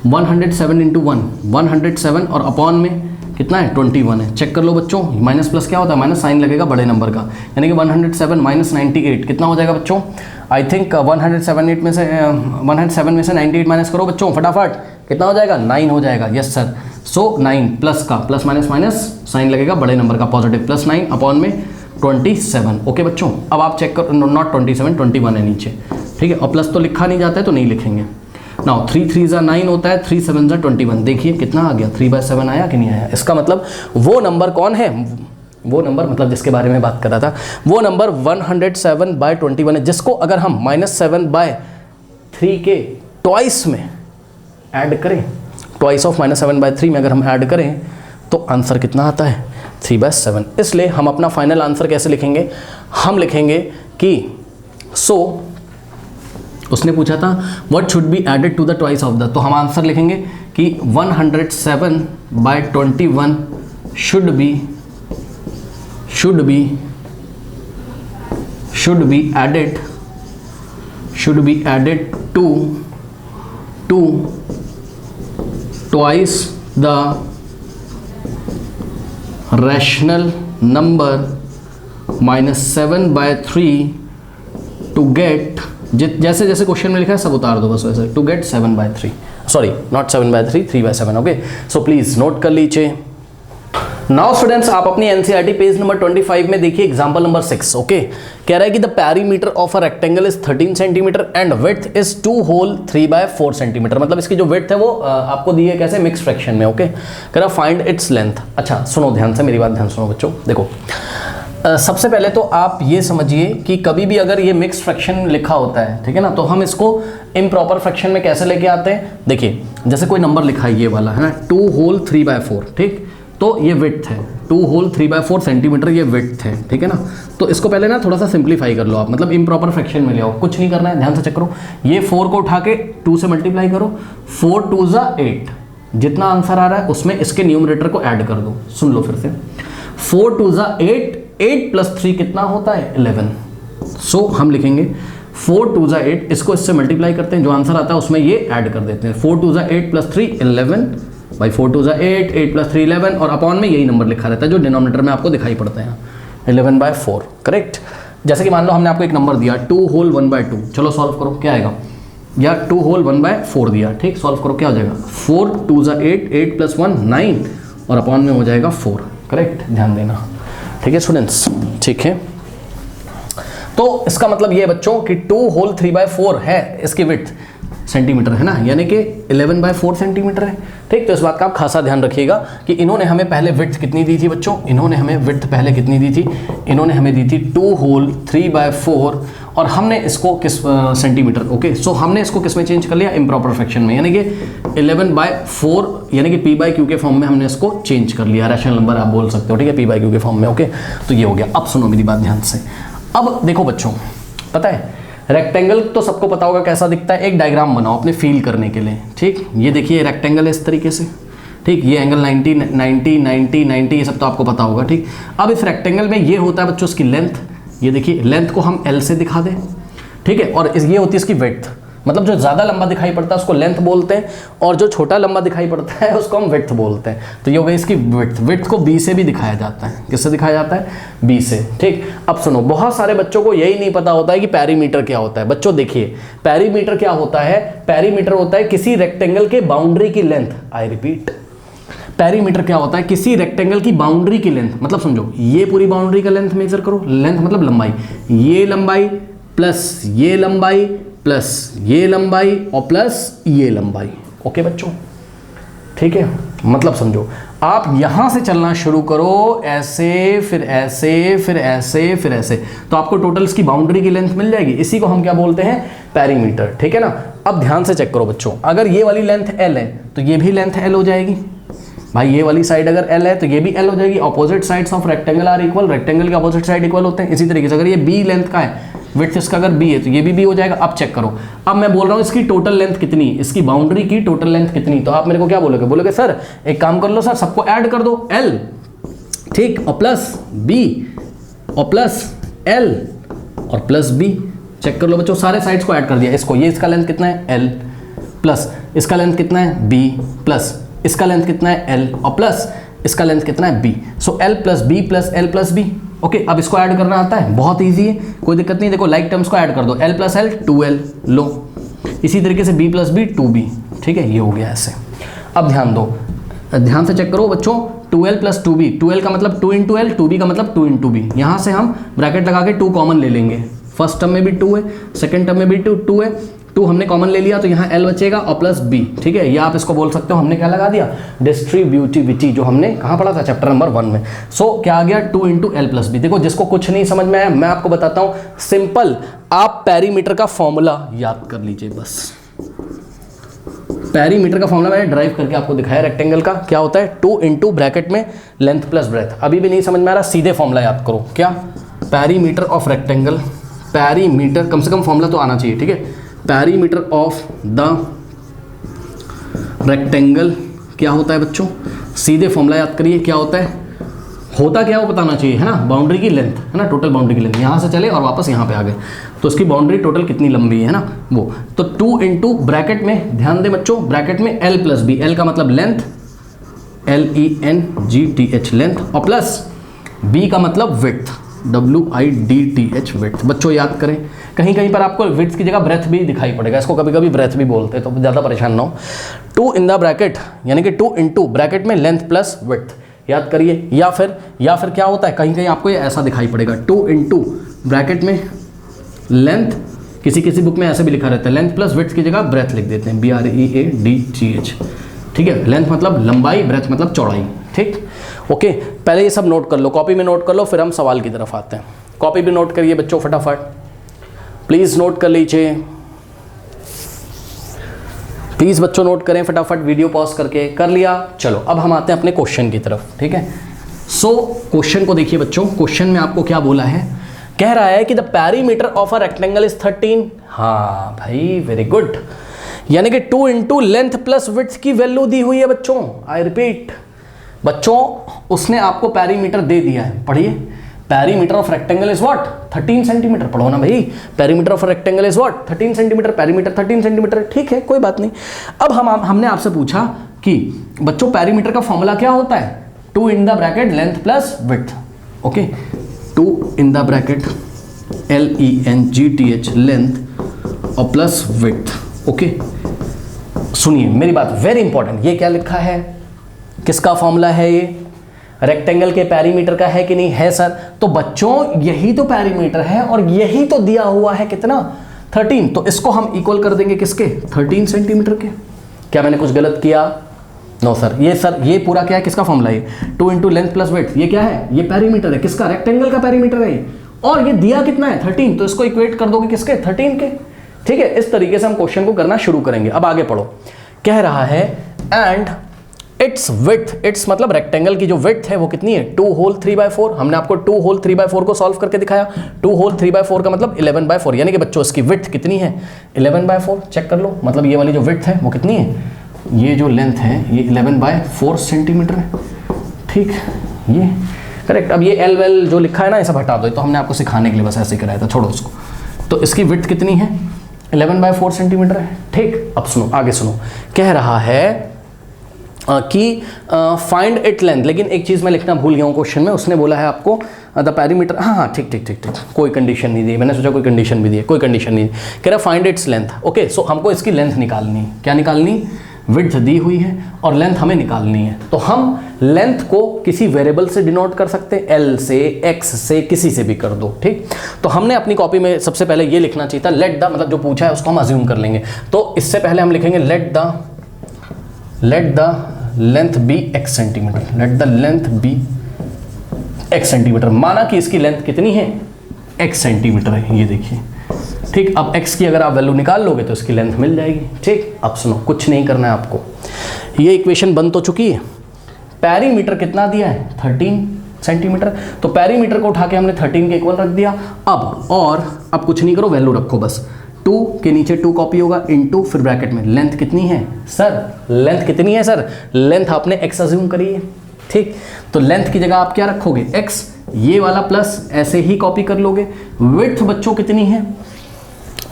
107 इंटू 1 107 और अपॉन में कितना है 21 है। चेक कर लो बच्चों, माइनस प्लस क्या होता है, माइनस साइन लगेगा बड़े नंबर का, यानी कि 107 माइनस 98 कितना हो जाएगा बच्चों, आई थिंक 107 में से 98 माइनस करो बच्चों फटाफट, कितना हो जाएगा 9 हो जाएगा। यस सर, सो 9 प्लस का प्लस माइनस साइन लगेगा बड़े नंबर का पॉजिटिव, प्लस 9 अपॉन में 27। ओके बच्चों, अब आप चेक करो, नॉट 27 21 है नीचे, ठीक है, और प्लस तो लिखा नहीं जाता है तो नहीं लिखेंगे। नाउ 3 3 9 होता है, 3 7 21, देखिए कितना आ गया 3/7 आया कि नहीं आया। इसका मतलब वो नंबर कौन है, वो नंबर मतलब जिसके बारे में बात कर रहा था, वो नंबर 107/21 है, जिसको अगर हम -7/3 के ट्वाइस में ऐड करें, ट्वाइस ऑफ -7/3 में अगर हम ऐड करें तो आंसर कितना आता है 3/7। इसलिए हम अपना फाइनल आंसर कैसे लिखेंगे, हम लिखेंगे कि उसने पूछा था what should be added to the twice of the, तो हम आंसर लिखेंगे कि 107/21 should be added to twice the rational number -7/3 to get, जैसे जैसे क्वेश्चन में लिखा है सब उतार दो बस वैसे, to get 7/3, sorry not 7/3 3/7। Okay, so please note कर लीजिए। नाउ स्टूडेंट्स, आप अपनी एनसीईआरटी पेज नंबर 25 में देखिए एग्जांपल नंबर 6। ओके, कह रहा है कि the perimeter of a rectangle is 13 centimetre and width is 2 whole 3/4 centimetre, मतलब इसकी जो विड्थ है वो आपको दी है कैसे, मिक्स फ्रैक्शन में। ओके, कह रहा फाइंड इट्स लेंथ। अच्छा सुनो ध्यान से, मेरी बात ध्यान सुनो बच्चों, देखो सबसे पहले तो आप ये समझिए कि कभी भी अगर ये मिक्स फ्रैक्शन लिखा होता है, ठीक है ना, तो हम इसको इम्प्रॉपर फ्रैक्शन में कैसे लेके आते हैं। देखिए जैसे कोई नंबर लिखा है ये वाला है ना, 2 होल 3/4, ठीक, तो ये विड्थ है, 2 होल 3/4 सेंटीमीटर ये विड्थ है, ठीक है ना। तो इसको पहले ना थोड़ा सा सिंप्लीफाई कर लो आप, मतलब इम्प्रॉपर फ्रैक्शन में ले आओ, कुछ नहीं करना है, ध्यान से चेक करो। ये 4 को उठा के 2 से मल्टीप्लाई करो, 4 2 8, जितना आंसर आ रहा है उसमें इसके न्यूमरेटर को ऐड कर दो। सुन लो फिर से, 4 2 8, 8 प्लस 3 कितना होता है 11। सो हम लिखेंगे 4 2 8, इसको इससे मल्टीप्लाई करते हैं, जो आंसर आता है उसमें ये ऐड कर देते हैं, 4 2 8 प्लस 3 11 बाई 4 2 8, 8 प्लस 3 11, और अपॉन में यही नंबर लिखा रहता है जो डिनोमिनेटर में आपको दिखाई पड़ता है 11/4, करेक्ट। जैसे कि मान लो हमने आपको एक नंबर दिया 2 होल 1/2, चलो सॉल्व करो क्या आएगा, या 2 होल 1/4 दिया, ठीक, सॉल्व करो क्या हो जाएगा, 4 2 8, 8 प्लस 1 9 और अपॉन में हो जाएगा 4, करेक्ट, ध्यान देना, ठीक है स्टूडेंट्स, ठीक है। तो इसका मतलब ये है बच्चों कि 2 होल 3/4 है इसकी विड्थ सेंटीमीटर, है ना, यानी कि 11/4 सेंटीमीटर है, ठीक। तो इस बात का आप खासा ध्यान रखिएगा कि इन्होंने हमें पहले विड्थ कितनी दी थी बच्चों, इन्होंने हमें विड्थ पहले कितनी दी थी, इन्होंने हमें दी थी 2 होल 3/4 और हमने इसको किस सेंटीमीटर। ओके, सो हमने इसको किस में चेंज कर लिया, इम्प्रॉपर फ्रैक्शन में, यानी कि 11/4 यानी कि p/q के फॉर्म में हमने इसको चेंज कर लिया, रैशनल नंबर आप बोल सकते हो, ठीक है, p/q के फॉर्म में। ओके, तो ये हो गया। अब सुनो मेरी बात ध्यान से, अब देखो बच्चों, पता है रेक्टेंगल तो सबको पता होगा कैसा दिखता है। एक डायग्राम बनाओ अपने फील करने के लिए, ठीक। ये देखिए रेक्टेंगल है इस तरीके से, ठीक। ये एंगल 90 90 90 90 ये सब तो आपको पता होगा, ठीक। अब इस रेक्टेंगल में ये होता है बच्चों इसकी लेंथ, ये देखिए लेंथ को हम L से दिखा दें, ठीक है। और ये होती है इसकी विड्थ, मतलब जो ज़्यादा लंबा दिखाई पड़ता है उसको लेंथ बोलते हैं, और जो छोटा लंबा दिखाई पड़ता है उसको हम विड्थ बोलते हैं। तो ये हो गई इसकी विड्थ। विड्थ को B से भी दिखाया जाता है, किससे दिखाया जाता है? B से, ठीक। अब सुनो, बहुत सारे बच्चों को यही नहीं पता होता है कि पेरीमीटर क्या होता है। बच्चों देखिए पेरीमीटर क्या होता है, पेरीमीटर होता है किसी रेक्टेंगल के बाउंड्री की लेंथ। आई रिपीट, पेरीमीटर क्या होता है? किसी रेक्टेंगल की बाउंड्री की लेंथ। मतलब समझो ये पूरी बाउंड्री का लेंथ मेजर करो, लेंथ मतलब लंबाई, ये लंबाई प्लस ये लंबाई प्लस ये लंबाई और प्लस ये लंबाई। ओके बच्चों, ठीक है। मतलब समझो आप यहां से चलना शुरू करो, ऐसे फिर ऐसे फिर ऐसे फिर ऐसे, तो आपको टोटल इसकी बाउंड्री की लेंथ मिल जाएगी। इसी को हम क्या बोलते हैं? पेरीमीटर, ठीक है ना। अब ध्यान से चेक करो बच्चों, अगर ये वाली लेंथ L है तो ये भी लेंथ L हो जाएगी। भाई ये वाली साइड अगर L है तो ये भी L हो जाएगी। Opposite sides of rectangle are equal, rectangle के ऑपोजिट साइड इक्वल होते हैं। इसी तरीके से अगर ये B लेंथ का है, विड्थ इसका अगर B है तो ये भी B हो जाएगा। अब चेक करो, अब मैं बोल रहा हूँ इसकी टोटल लेंथ कितनी, इसकी बाउंड्री की टोटल लेंथ कितनी, तो आप मेरे को क्या बोलोगे? बोलोगे सर एक काम कर लो सर, सबको ऐड कर दो L, ठीक, और प्लस B और प्लस L और प्लस B। चेक कर लो बच्चों, सारे साइड्स को ऐड कर दिया। इसको, ये इसका लेंथ कितना है? L, प्लस इसका लेंथ कितना है? B, प्लस इसका लेंथ कितना है? L, और प्लस इसका लेंथ कितना है? B। सो L plus B plus L plus B। Okay, अब इसको ऐड करना आता है, बहुत इजी है, कोई दिक्कत नहीं। देखो लाइक टर्म्स को ऐड कर दो, L प्लस L 2L लो, इसी तरीके से B प्लस B 2B, ठीक है। ये हो गया ऐसे। अब ध्यान दो, ध्यान से चेक करो बच्चों, 2L प्लस 2B, 2L का मतलब 2 इंटू L, 2B का मतलब 2 इंटू B। यहाँ से हम ब्रैकेट लगा के 2 कॉमन ले लेंगे। फर्स्ट टर्म में भी 2 है, सेकेंड टर्म में भी 2 है, 2 हमने कॉमन ले लिया तो यहाँ L बचेगा और प्लस B, ठीक है। या आप इसको बोल सकते हो हमने क्या लगा दिया? डिस्ट्रीब्यूटिविटी, जो हमने कहाँ पढ़ा था? चैप्टर नंबर 1 में। सो क्या आ गया? 2 इंटू L प्लस B। देखो जिसको कुछ नहीं समझ में आया मैं आपको बताता हूँ, सिंपल, आप पेरीमीटर का फॉर्मूला याद कर लीजिए बस। पेरीमीटर का फॉर्मूला मैंने ड्राइव करके आपको दिखाया रेक्टेंगल का, क्या होता है? 2 इंटू ब्रैकेट में लेंथ प्लस ब्रेथ। अभी भी नहीं समझ में आ रहा, सीधे फॉर्मूला याद करो। क्या? पेरीमीटर ऑफ रेक्टेंगल, पेरीमीटर कम से कम फॉर्मूला तो आना चाहिए, ठीक है। पेरीमीटर ऑफ द रेक्टेंगल क्या होता है बच्चों? सीधे फॉर्मूला याद करिए, क्या होता है? होता क्या वो बताना चाहिए, है ना। बाउंड्री की लेंथ, है ना, टोटल बाउंड्री की लेंथ। यहाँ से चले और वापस यहाँ पे आ गए तो इसकी बाउंड्री टोटल कितनी लंबी है ना वो। तो 2 इंटू ब्रैकेट में, ध्यान दे बच्चों, ब्रैकेट में L प्लस B, L का मतलब लेंथ, LENGTH लेंथ, और प्लस B का मतलब विड्थ, WIDTH विड्थ। बच्चों याद करें, कहीं कहीं पर आपको विड्थ की जगह ब्रेथ भी दिखाई पड़ेगा, इसको कभी कभी ब्रेथ भी बोलते हैं, तो ज़्यादा परेशान ना हो। 2 इन द ब्रैकेट, यानी कि 2 इंटू ब्रैकेट में लेंथ प्लस विड्थ याद करिए। या फिर क्या होता है, कहीं कहीं आपको ये ऐसा दिखाई पड़ेगा, 2 इंटू ब्रैकेट में लेंथ, किसी बुक में ऐसे भी लिखा रहता है, लेंथ प्लस विड्थ की जगह ब्रेथ लिख देते हैं, BREADTH, ठीक है। लेंथ मतलब लंबाई, ब्रेथ मतलब चौड़ाई, ठीक। ओके, पहले ये सब नोट कर लो, कॉपी में नोट कर लो, फिर हम सवाल की तरफ आते हैं। कॉपी भी नोट करिए बच्चों फटाफट, प्लीज़ नोट कर लीजिए, प्लीज़ बच्चों नोट करें फटाफट, वीडियो पॉज करके। कर लिया? चलो अब हम आते हैं अपने क्वेश्चन की तरफ, ठीक है। सो क्वेश्चन को देखिए बच्चों, क्वेश्चन में आपको क्या बोला है? कह रहा है कि the perimeter of a rectangle is 13। हाँ भाई, वेरी गुड, यानी कि 2 इंटू लेंथ प्लस विड्थ की वैल्यू दी हुई है बच्चों। आई रिपीट बच्चों, उसने आपको पेरीमीटर दे दिया है, पढ़िए। Perimeter of rectangle is what? 13 centimetre. पढ़ो ना भाई, perimeter of rectangle is what? 13 centimetre. Perimeter 13 centimetre, ठीक है, कोई बात नहीं। अब हमने आपसे पूछा कि बच्चों पेरीमीटर का फॉर्मूला क्या होता है? 2 इन the bracket length plus width. Okay, 2 in the bracket LENGTH length और प्लस विड्थ। ओके, सुनिए मेरी बात, वेरी इंपॉर्टेंट। ये क्या लिखा है? किसका फॉर्मूला है ये? रेक्टेंगल के पेरीमीटर का है कि नहीं? है सर। तो बच्चों यही तो पेरीमीटर है और यही तो दिया हुआ है कितना? 13। तो इसको हम इक्वल कर देंगे किसके? 13 सेंटीमीटर के। क्या मैंने कुछ गलत किया? नो सर, ये पूरा क्या है? किसका फॉर्मूला है? 2 इंटू लेंथ प्लस विड्थ। ये क्या है? ये पेरीमीटर है, किसका? रेक्टेंगल का पेरीमीटर है ये। और ये दिया कितना है? 13। तो इसको इक्वेट कर दोगे किसके? 13 के, ठीक है। इस तरीके से हम क्वेश्चन को करना शुरू करेंगे। अब आगे पढ़ो, कह रहा है एंड इट्स विड्थ, इट्स मतलब रेक्टेंगल की जो विड्थ है वो कितनी है 2 होल 3/4। हमने आपको 2 होल 3/4 को सॉल्व करके दिखाया। 2 होल 3/4 का मतलब 11/4, यानी कि बच्चों इसकी विड्थ कितनी है 11/4। चेक कर लो, मतलब ये वाली जो विड्थ है वो कितनी है, ये जो लेंथ है ये 11/4 सेंटीमीटर है। ठीक, ये करेक्ट। अब ये एल वेल जो लिखा है ना ये सब हटा दो, तो हमने आपको सिखाने के लिए बस ऐसे कराया था, छोड़ो उसको। तो इसकी विड्थ कितनी है 11/4 सेंटीमीटर है। ठीक, अब सुनो आगे सुनो, कह रहा है कि फाइंड इट लेंथ, लेकिन एक चीज़ मैं लिखना भूल गया हूँ क्वेश्चन में, उसने बोला है आपको द पैरीमीटर। हाँ ठीक ठीक ठीक ठीक, कोई कंडीशन नहीं दी, मैंने सोचा कोई कंडीशन भी दी है, कोई कंडीशन नहीं दी। कह रहा फाइंड इट्स लेंथ। ओके, सो हमको इसकी लेंथ निकालनी है। क्या निकालनी, विड्थ दी हुई है और लेंथ हमें निकालनी है। तो हम लेंथ को किसी वेरिएबल से डिनोट कर सकते हैं, एल से, एक्स से, किसी से भी कर दो। ठीक, तो हमने अपनी कॉपी में सबसे पहले ये लिखना चाहिए था लेट द, मतलब जो पूछा है उसको हम अज्यूम कर लेंगे। तो इससे पहले हम लिखेंगे let the length be x centimetre, let the length be x centimetre. माना कि इसकी लेंथ कितनी है एक्स सेंटीमीटर है, ये देखिए। ठीक, अब x की अगर आप वैल्यू निकाल लोगे तो इसकी लेंथ मिल जाएगी। ठीक, अब सुनो, कुछ नहीं करना है आपको, ये इक्वेशन बन तो चुकी है। पैरीमीटर कितना दिया है 13 सेंटीमीटर, तो पैरीमीटर को उठा के हमने 13 के इक्वल रख दिया। अब कुछ नहीं करो, वैल्यू रखो बस। 2 के नीचे 2 कॉपी होगा, इनटू फिर ब्रैकेट में लेंथ कितनी है सर, लेंथ कितनी है सर, लेंथ आपने x अज्यूम करी है। ठीक, तो लेंथ की जगह आप क्या रखोगे x, ये वाला प्लस ऐसे ही कॉपी कर लोगे। विड्थ बच्चों कितनी है,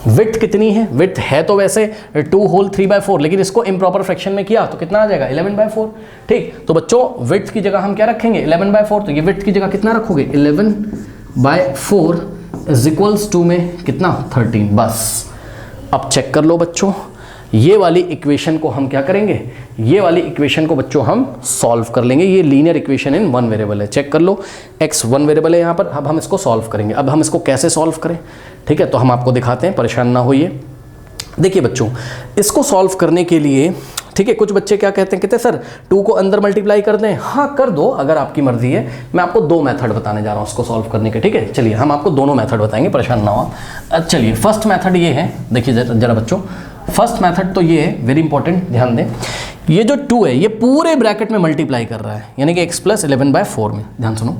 विड्थ कितनी है, विड्थ है तो वैसे 2 होल 3/4, लेकिन इसको इम्प्रॉपर फ्रैक्शन में किया तो कितना आ जाएगा 11/4। ठीक, तो बच्चों विड्थ की जगह हम क्या रखेंगे 11/4, तो ये विड्थ की जगह कितना रखोगे 11/4 इज इक्वल्स टू में कितना 13। बस अब चेक कर लो बच्चों, ये वाली इक्वेशन को हम क्या करेंगे, ये वाली इक्वेशन को बच्चों हम सॉल्व कर लेंगे। ये लीनियर इक्वेशन इन 1 वेरिएबल है, चेक कर लो, x 1 वेरिएबल है यहाँ पर। अब हम इसको सॉल्व करेंगे। अब हम इसको कैसे सॉल्व करें, ठीक है, तो हम आपको दिखाते हैं, परेशान ना होइए। देखिए बच्चों, इसको सॉल्व करने के लिए, ठीक है, कुछ बच्चे क्या कहते हैं, कहते हैं सर 2 को अंदर मल्टीप्लाई कर दें। हाँ कर दो, अगर आपकी मर्जी है। मैं आपको 2 मेथड बताने जा रहा हूँ उसको सॉल्व करने के। ठीक है, चलिए हम आपको दोनों मेथड बताएंगे, परेशान ना हो आप। चलिए फर्स्ट मेथड ये है, देखिए जरा बच्चों, फर्स्ट मेथड तो ये है, वेरी इंपॉर्टेंट, ध्यान दें। ये जो 2 है ये पूरे ब्रैकेट में मल्टीप्लाई कर रहा है, यानी कि x + 11/4 में। ध्यान सुनो,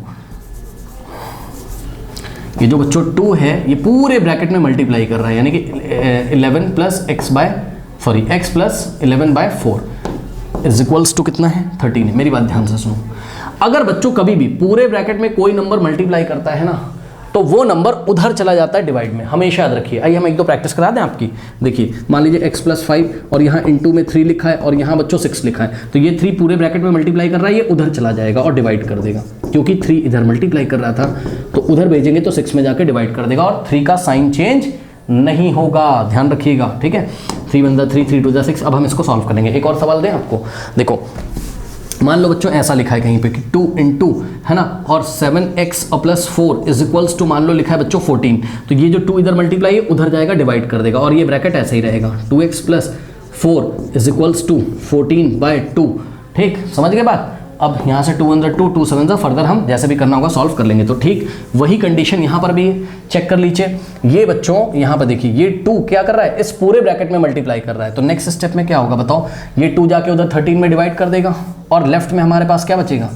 ये जो बच्चों 2 है ये पूरे ब्रैकेट में मल्टीप्लाई कर रहा है, यानी कि 11 + x + 11/4 इज इक्वल्स टू कितना है 13 है। मेरी बात ध्यान से सुनो, अगर बच्चों कभी भी पूरे ब्रैकेट में कोई नंबर मल्टीप्लाई करता है ना, तो वो नंबर उधर चला जाता है डिवाइड में, हमेशा याद रखिए। आइए हम 1-2 प्रैक्टिस करा दें आपकी। देखिए मान लीजिए x + 5 और यहाँ इनटू में 3 लिखा है और यहाँ बच्चों 6 लिखा है, तो ये 3 पूरे ब्रैकेट में मल्टीप्लाई कर रहा है, ये उधर चला जाएगा और डिवाइड कर देगा, क्योंकि 3 इधर मल्टीप्लाई कर रहा था तो उधर भेजेंगे तो 6 में जाकर डिवाइड कर देगा और 3 का साइन चेंज नहीं होगा, ध्यान रखिएगा। ठीक है, 3 × 3 3 × 6। अब हम इसको सॉल्व करेंगे। एक और सवाल दें आपको, देखो मान लो बच्चों ऐसा लिखा है कहीं पे कि 2 × है ना, और 7x + 4 इज इक्वल्स टू, मान लो लिखा है बच्चों 14, तो ये जो 2 इधर मल्टीप्लाई है उधर जाएगा डिवाइड कर देगा और ये ब्रैकेट ऐसे ही रहेगा, 2x + 4 इज इक्वल्स टू 14/2। ठीक, समझ गए बात। अब यहाँ से 2 × 2 2 7 फर्दर हम जैसे भी करना होगा सॉल्व कर लेंगे। तो ठीक वही कंडीशन यहाँ पर भी है, चेक कर लीजिए। ये बच्चों यहाँ पर देखिए ये 2 क्या कर रहा है, इस पूरे ब्रैकेट में मल्टीप्लाई कर रहा है, तो नेक्स्ट स्टेप में क्या होगा बताओ, ये 2 जाके उधर 13 में डिवाइड कर देगा और लेफ्ट में हमारे पास क्या बचेगा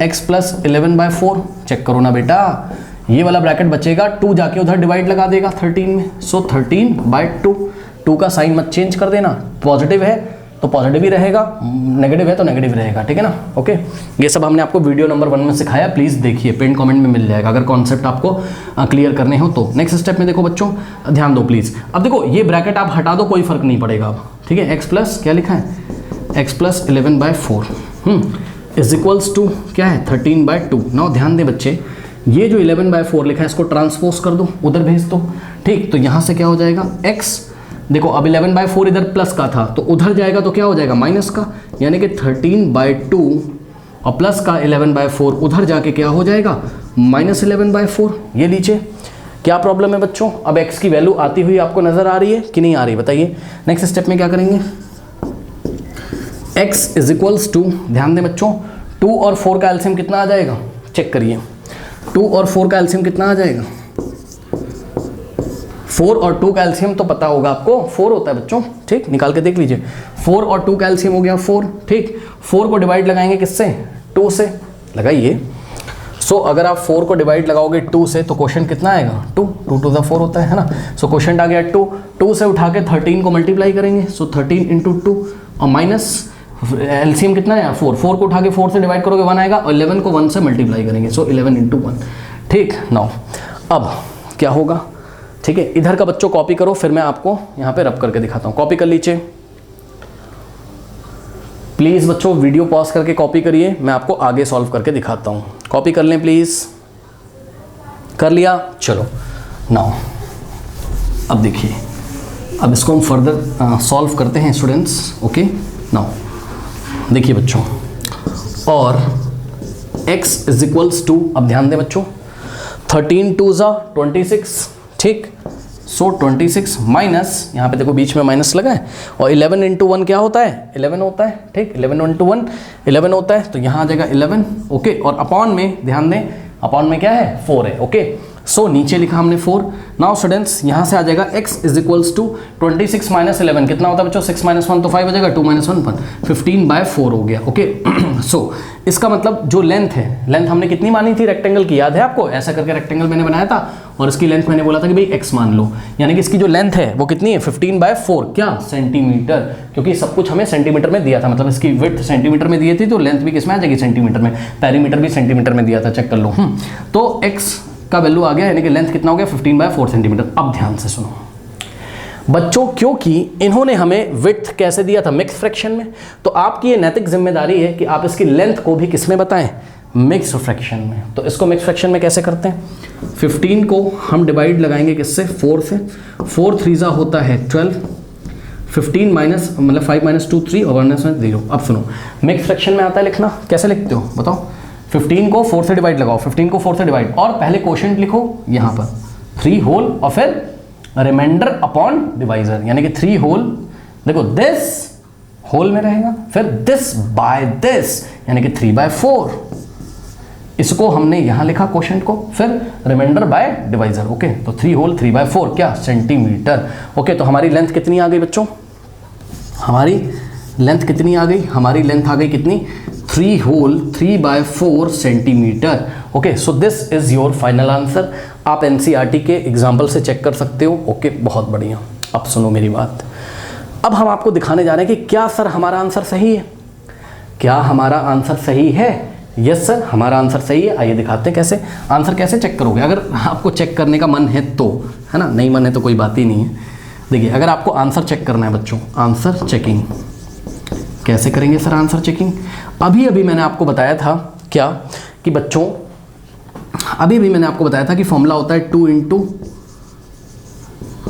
x + 11/4। चेक करो ना बेटा, ये वाला ब्रैकेट बचेगा, 2 जाके उधर डिवाइड लगा देगा 13 में, सो 13/2। 2 का साइन मत चेंज कर देना, पॉजिटिव है तो पॉजिटिव ही रहेगा, नेगेटिव है तो नेगेटिव रहेगा। ठीक है ना, ओके। ये सब हमने आपको वीडियो नंबर 1 में सिखाया, प्लीज़ देखिए, पिन कमेंट में मिल जाएगा अगर कॉन्सेप्ट आपको क्लियर करने हो तो। नेक्स्ट स्टेप में देखो बच्चों, ध्यान दो प्लीज़। अब देखो ये ब्रैकेट आप हटा दो, कोई फर्क नहीं पड़ेगा अब। ठीक है, x प्लस क्या लिखा है, x + 11/4 इज इक्वल्स टू क्या है 13/2। नाउ ध्यान दे बच्चे, ये जो 11/4 लिखा है इसको ट्रांसपोज कर दो, उधर भेज दो। ठीक, तो यहाँ से क्या हो जाएगा x, देखो अब 11/4 इधर प्लस का था तो उधर जाएगा तो क्या हो जाएगा माइनस का, यानी कि 13/2 और प्लस का 11/4 उधर जाके क्या हो जाएगा -11/4। ये लीजिए, क्या प्रॉब्लम है बच्चों। अब x की वैल्यू आती हुई आपको नजर आ रही है कि नहीं आ रही, बताइए। नेक्स्ट स्टेप में क्या करेंगे, x इज इक्वल्स टू, ध्यान दें बच्चों, 2 और 4 का एलसीएम कितना आ जाएगा, चेक करिए। 2 और 4 का एलसीएम कितना आ जाएगा, 4 और 2 का एलसीएम तो पता होगा आपको, 4 होता है बच्चों, ठीक, निकाल के देख लीजिए। 4 और 2 का एलसीएम हो गया 4, ठीक। 4 को डिवाइड लगाएंगे किससे, 2 से, लगाइए। सो अगर आप 4 को डिवाइड लगाओगे 2 से तो क्वेश्चन कितना आएगा, 2 2 टू द 4 होता है ना। सो क्वेश्चन आ गया 2 से उठा के 13 को मल्टीप्लाई करेंगे, सो 13 इंटू 2 और माइनस एलसीएम कितना है 4 को उठा के 4 से डिवाइड करोगे 1 आएगा, और 11 को 1 से मल्टीप्लाई करेंगे, सो 11 इंटू 1, ठीक। नाउ अब क्या होगा, ठीक है, इधर का बच्चों कॉपी करो, फिर मैं आपको यहाँ पे रब करके दिखाता हूँ। कॉपी कर लीजिए प्लीज़ बच्चों, वीडियो पॉज करके कॉपी करिए, मैं आपको आगे सॉल्व करके दिखाता हूँ। कॉपी कर लें प्लीज़, कर लिया, चलो। नाउ अब देखिए, अब इसको हम फर्दर सॉल्व करते हैं स्टूडेंट्स, ओके। नाउ देखिए बच्चों, और x इज इक्वल्स टू, अब ध्यान दें बच्चों, 13 2 ज़ा 26, ठीक। सो 26 माइनस, यहाँ पे देखो बीच में माइनस लगा है, और 11 इंटू 1 क्या होता है, 11 होता है, ठीक। 11 इंटू 1 11 होता है, तो यहाँ आ जाएगा 11, ओके। और अपॉन में ध्यान दें, अपॉन में क्या है, 4 है, ओके। सो नीचे लिखा हमने 4। नाउ स्टूडेंट्स यहाँ से आ जाएगा x is equals to 26 minus 11 कितना होता है बच्चों, 6 माइनस 1 तो 5 हो जाएगा, 2 माइनस 1 1, 15/4 हो गया, ओके। सो इसका मतलब जो लेंथ है, लेंथ हमने कितनी मानी थी रेक्टेंगल की, याद है आपको, ऐसा करके रेक्टेंगल मैंने बनाया था और इसकी लेंथ मैंने बोला था कि भाई x मान लो, यानी कि इसकी जो लेंथ है वो कितनी है, 15/4, क्या, सेंटीमीटर, क्योंकि सब कुछ हमें सेंटीमीटर में दिया था, मतलब इसकी विड्थ सेंटीमीटर में दी थी, तो लेंथ भी किसमें आ जाएगी, सेंटीमीटर में, पेरीमीटर भी सेंटीमीटर में दिया था, चेक कर लो। तो x का वैल्यू आ गया, यानी कि लेंथ कितना हो गया, 15/4 सेंटीमीटर। अब ध्यान से सुनो बच्चों, क्योंकि इन्होंने हमें विड्थ कैसे दिया था, मिक्स फ्रैक्शन में, तो आपकी ये नैतिक जिम्मेदारी है कि आप इसकी लेंथ को भी किसमें बताएं, मिक्स फ्रैक्शन में। तो इसको मिक्स फ्रैक्शन में कैसे करते हैं, 15 को हम डिवाइड लगाएंगे किससे, 4 से, 4 3 ज़ा होता है 12, 15 माइनस मतलब 5 माइनस 2 3 और 1 0। अब सुनो, मिक्स फ्रैक्शन में आता है लिखना, कैसे लिखते हो बताओ, 15 को 4 से डिवाइड लगाओ, 15 को 4 से डिवाइड, और पहले क्वोशिएंट लिखो यहाँ पर 3 होल, और फिर रिमाइंडर अपॉन डिवाइजर, यानी कि 3 होल, देखो दिस होल में रहेगा, फिर दिस बाय दिस, यानी कि 3/4, इसको हमने यहाँ लिखा क्वोशिएंट को, फिर रिमाइंडर बाय डिवाइजर, ओके। तो 3 होल 3/4 क्या, सेंटीमीटर, ओके। तो हमारी लेंथ कितनी आ गई बच्चों, हमारी लेंथ कितनी आ गई, हमारी लेंथ आ गई कितनी, 3 whole 3/4 centimetre, okay. So this is your final answer. आप एनसीईआरटी के एग्जाम्पल से चेक कर सकते हो, ओके, बहुत बढ़िया। अब सुनो मेरी बात, अब हम आपको दिखाने जा रहे हैं कि क्या सर हमारा आंसर सही है, क्या हमारा आंसर सही है, यस सर हमारा आंसर सही है। आइए दिखाते हैं कैसे, आंसर कैसे चेक करोगे, अगर आपको चेक करने का मन है तो, है ना, नहीं मन है तो कोई बात ही नहीं है। देखिए, अगर आपको आंसर चेक करना है बच्चों, आंसर चेकिंग कैसे करेंगे सर, आंसर चेकिंग अभी अभी मैंने आपको बताया था क्या, कि बच्चों अभी भी मैंने आपको बताया था कि फॉर्मूला होता है 2 इंटू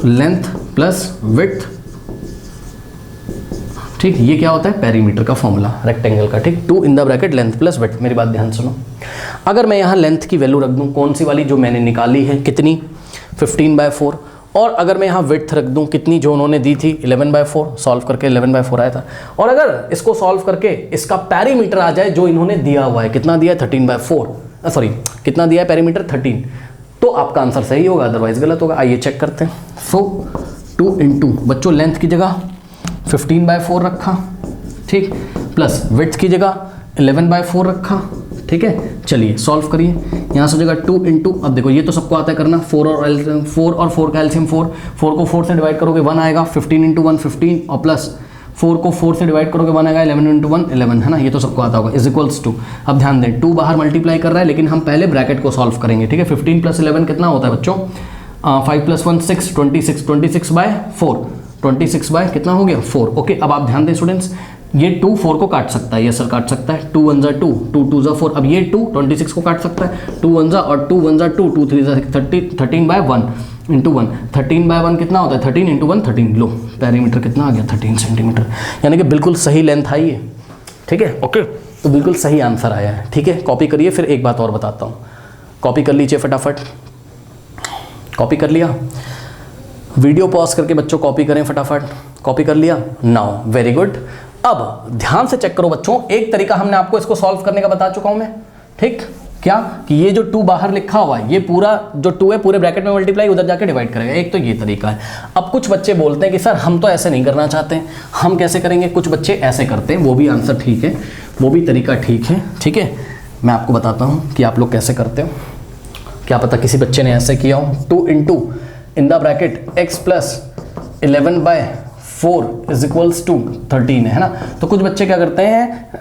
लेंथ प्लस विड्थ, ठीक। ये क्या होता है, पेरीमीटर का फॉर्मूला रेक्टेंगल का, ठीक। 2 इन the bracket length plus width. मेरी बात ध्यान सुनो, अगर मैं यहाँ लेंथ की वैल्यू रख दूँ, कौन सी वाली, जो मैंने निकाली है, कितनी, 15/4, और अगर मैं यहाँ विड्थ रख दूँ कितनी, जो उन्होंने दी थी 11/4, सॉल्व करके 11/4 आया था, और अगर इसको सॉल्व करके इसका पेरीमीटर आ जाए जो इन्होंने दिया हुआ है, कितना दिया है, 13/4, सॉरी कितना दिया है पेरीमीटर, 13, तो आपका आंसर सही होगा, अदरवाइज गलत होगा। आइए चेक करते हैं। सो 2 इंटू बच्चों लेंथ की जगह 15/4 रखा, ठीक, प्लस विड्थ की जगह 11/4 रखा, ठीक है। चलिए सॉल्व करिए, यहाँ से हो जाएगा 2 इंटू, अब देखो ये तो सबको आता है करना, 4 और 4 का एलसीएम 4 को 4 से डिवाइड करोगे 1 आएगा, 15 इंटू 1 15, और प्लस 4 को 4 से डिवाइड करोगे 1 आएगा, 11 इंटू 1 11, है ना, ये तो सबको आता होगा, इज इक्वल्स टू। अब ध्यान दें, 2 बाहर मल्टीप्लाई कर रहा है, लेकिन हम पहले ब्रैकेट को सॉल्व करेंगे, ठीक है। 15 + 11 कितना होता है बच्चों, 5 + 1 6, 26/4, 26 कितना हो गया 4, ओके। अब आप ध्यान दें स्टूडेंट्स, ये 2 4 को काट सकता है, ये सर काट सकता है, 2 1 ज़ा 2, 2 2 ज़ा 4, अब ये 2 26 को काट सकता है, 2 1 ज़ा और 2 1 ज़ा 2, 2 3 ज़ा 13/1 इंटू 1, 13/1 कितना होता है, 13 इंटू 1 13, लो पेरीमीटर कितना आ गया, 13 सेंटीमीटर, यानी कि बिल्कुल सही लेंथ आई है, ठीक है, ओके। तो बिल्कुल सही आंसर आया है, ठीक है। कॉपी करिए, फिर एक बात और बताता हूँ, कॉपी कर लीजिए फटाफट, कॉपी कर लिया, वीडियो पॉज करके बच्चों कॉपी करें फटाफट, कॉपी कर लिया, नाउ वेरी गुड। अब ध्यान से चेक करो बच्चों, एक तरीका हमने आपको इसको सॉल्व करने का बता चुका हूं मैं, ठीक। क्या कि ये जो 2 बाहर लिखा हुआ है, ये पूरा जो 2 है पूरे ब्रैकेट में मल्टीप्लाई उधर जाके डिवाइड करेगा। एक तो ये तरीका है। अब कुछ बच्चे बोलते हैं कि सर हम तो ऐसे नहीं करना चाहते, हम कैसे करेंगे? कुछ बच्चे ऐसे करते हैं, वो भी आंसर ठीक है, वो भी तरीका ठीक है। ठीक है, मैं आपको बताता हूँ कि आप लोग कैसे करते हो। क्या पता किसी बच्चे ने ऐसे किया हो, 2 into in the bracket x plus 11/4 is equals to 13 है ना। तो कुछ बच्चे क्या करते हैं,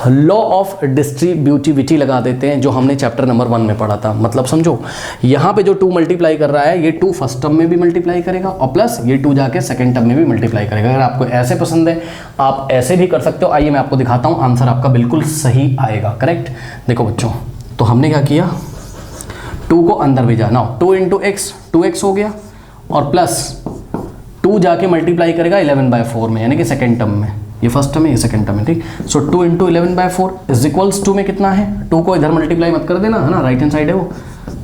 लॉ ऑफ डिस्ट्रीब्यूटिविटी लगा देते हैं, जो हमने चैप्टर नंबर 1 में पढ़ा था। मतलब समझो, यहाँ पे जो 2 मल्टीप्लाई कर रहा है, ये 2 फर्स्ट टर्म में भी मल्टीप्लाई करेगा और प्लस ये 2 जाके सेकंड टर्म में भी मल्टीप्लाई करेगा। अगर आपको ऐसे पसंद है आप ऐसे भी कर सकते हो। आइए मैं आपको दिखाता हूँ, आंसर आपका बिल्कुल सही आएगा, करेक्ट। देखो बच्चों, तो हमने क्या किया, 2 को अंदर भेजा ना, 2 इंटू एक्स 2x हो गया और प्लस 2 जाके मल्टीप्लाई करेगा 11/4 में, यानी कि सेकेंड टर्म में। ये फर्स्ट टर्म है, ये सेकंड टर्म है, ठीक। सो 2 इंटू 11/4 इज इक्वल्स 2 में कितना है, 2 को इधर मल्टीप्लाई मत कर देना, है ना, राइट हैंड साइड है वो,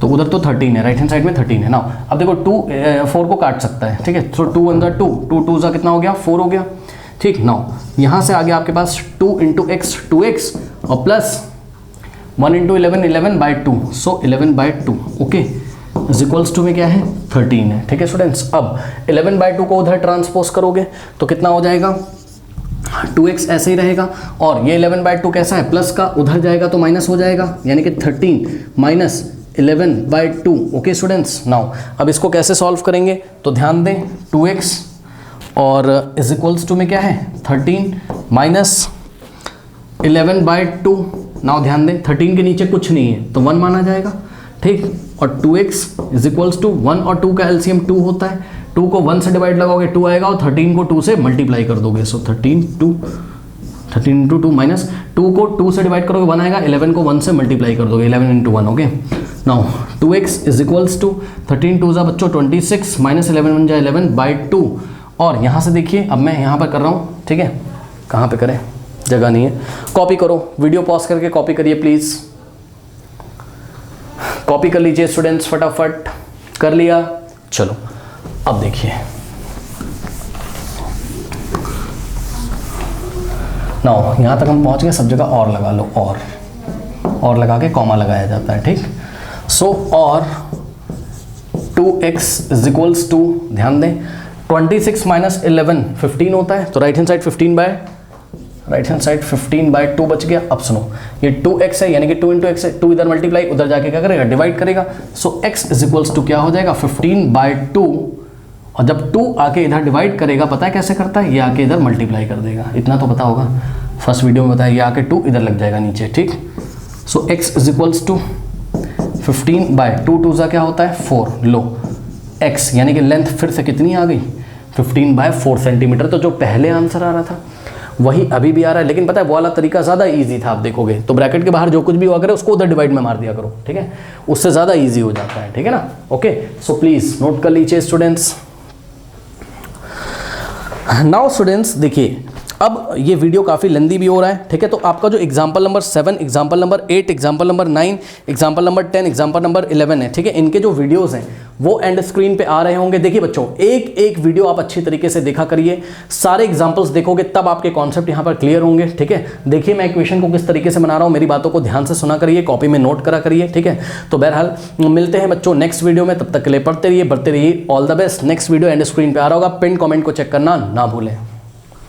तो उधर तो 13 है, राइट हैंड साइड में 13 है ना। अब देखो 2 4 को काट सकता है, ठीक है। सो 2 अंदर 2 2 सा कितना हो गया, 4 हो गया, ठीक। नाउ यहाँ से आ गया आपके पास 2 इंटू एक्स 2x और plus 1 into 11 11/2, so 11/2 okay is equals 2 में क्या है, 13 है, ठीक है स्टूडेंट्स। अब 11/2 को उधर ट्रांसपोज करोगे तो कितना हो जाएगा, 2x ऐसे ही रहेगा और ये 11/2 कैसा है, प्लस का, उधर जाएगा तो माइनस हो जाएगा, यानी कि 13 माइनस 11/2 ओके स्टूडेंट्स। नाउ अब इसको कैसे सॉल्व करेंगे, तो ध्यान दें, 2x और इज इक्वल्स 2 में क्या है, 13 माइनस 11/2। नाउ ध्यान दें, 13 के नीचे कुछ नहीं है तो 1 माना जाएगा, ठीक। और 2x इज इक्वल्स टू 1 और 2 का एलसीएम 2 होता है, 2 को 1 से डिवाइड लगाओगे 2 आएगा और 13 को 2 से मल्टीप्लाई कर दोगे, सो 13 इंटू 2 माइनस 2 को 2 से डिवाइड करोगे 1 आएगा, 11 को 1 से मल्टीप्लाई कर दोगे, 11 into 1 okay. Now 2x is equals to 13 2 जा बच्चों 26 माइनस 11 1 जा 11/2। और यहाँ से देखिए, अब मैं यहाँ पर कर रहा हूँ, ठीक है, कहाँ पे करें, जगह नहीं है, कॉपी करो, वीडियो पॉज करके कॉपी करिए प्लीज़, कॉपी कर लीजिए स्टूडेंट्स, फटाफट कर लिया। चलो अब देखिए, नाउ यहाँ तक हम पहुँच गए, सब जगह और लगा लो, और लगा के कॉमा लगाया जाता है, ठीक। सो और 2x इज इक्वल्स टू, ध्यान दें, 26 माइनस 11 15 होता है, तो राइट हैंड साइड 15/2 बच गया। अब सुनो, ये 2x है, यानी कि 2 इंटू एक्स है, 2 इधर मल्टीप्लाई, उधर जाके क्या करेगा, डिवाइड करेगा। सो x इज इक्वल्स टू क्या हो जाएगा, 15/2, और जब 2 आके इधर डिवाइड करेगा, पता है कैसे करता है, ये आके इधर मल्टीप्लाई कर देगा, इतना तो पता होगा, फर्स्ट वीडियो में बताया, ये आके 2 इधर लग जाएगा नीचे, ठीक। सो x इज इक्वल्स टू 15/2, 2 सा क्या होता है 4, लो x यानी कि लेंथ फिर से कितनी आ गई, 15/4 सेंटीमीटर। तो जो पहले आंसर आ रहा था वही अभी भी आ रहा है, लेकिन पता है वो वाला तरीका ज़्यादा इजी था। आप देखोगे तो ब्रैकेट के बाहर जो कुछ भी हुआ करे उसको उधर डिवाइड में मार दिया करो, ठीक है, उससे ज़्यादा इजी हो जाता है, ठीक है ना। ओके, सो प्लीज़ नोट कर लीजिए स्टूडेंट्स। नाउ स्टूडेंट्स देखिए, अब ये वीडियो काफ़ी लेंदी भी हो रहा है, ठीक है। तो आपका जो example number 7, example number 8, example number 9, example number 10, example number 11 है, ठीक है। इनके जो वीडियोस हैं वो एंड स्क्रीन पे आ रहे होंगे। देखिए बच्चों, एक एक वीडियो आप अच्छी तरीके से देखा करिए, सारे एग्जाम्पल्स देखोगे तब आपके कॉन्सेप्ट यहाँ पर क्लियर होंगे, ठीक है। देखिए मैं इक्वेशन को किस तरीके से बना रहा हूँ, मेरी बातों को ध्यान से सुना करिए, कॉपी में नोट करा करिए, ठीक है। तो बहरहाल मिलते हैं बच्चों नेक्स्ट वीडियो में, तब तक के लिए पढ़ते रहिए, बढ़ते रहिए, all the best. Next video and screen पर आ रहा होगा, पिन कॉमेंट को चेक करना ना भूलें।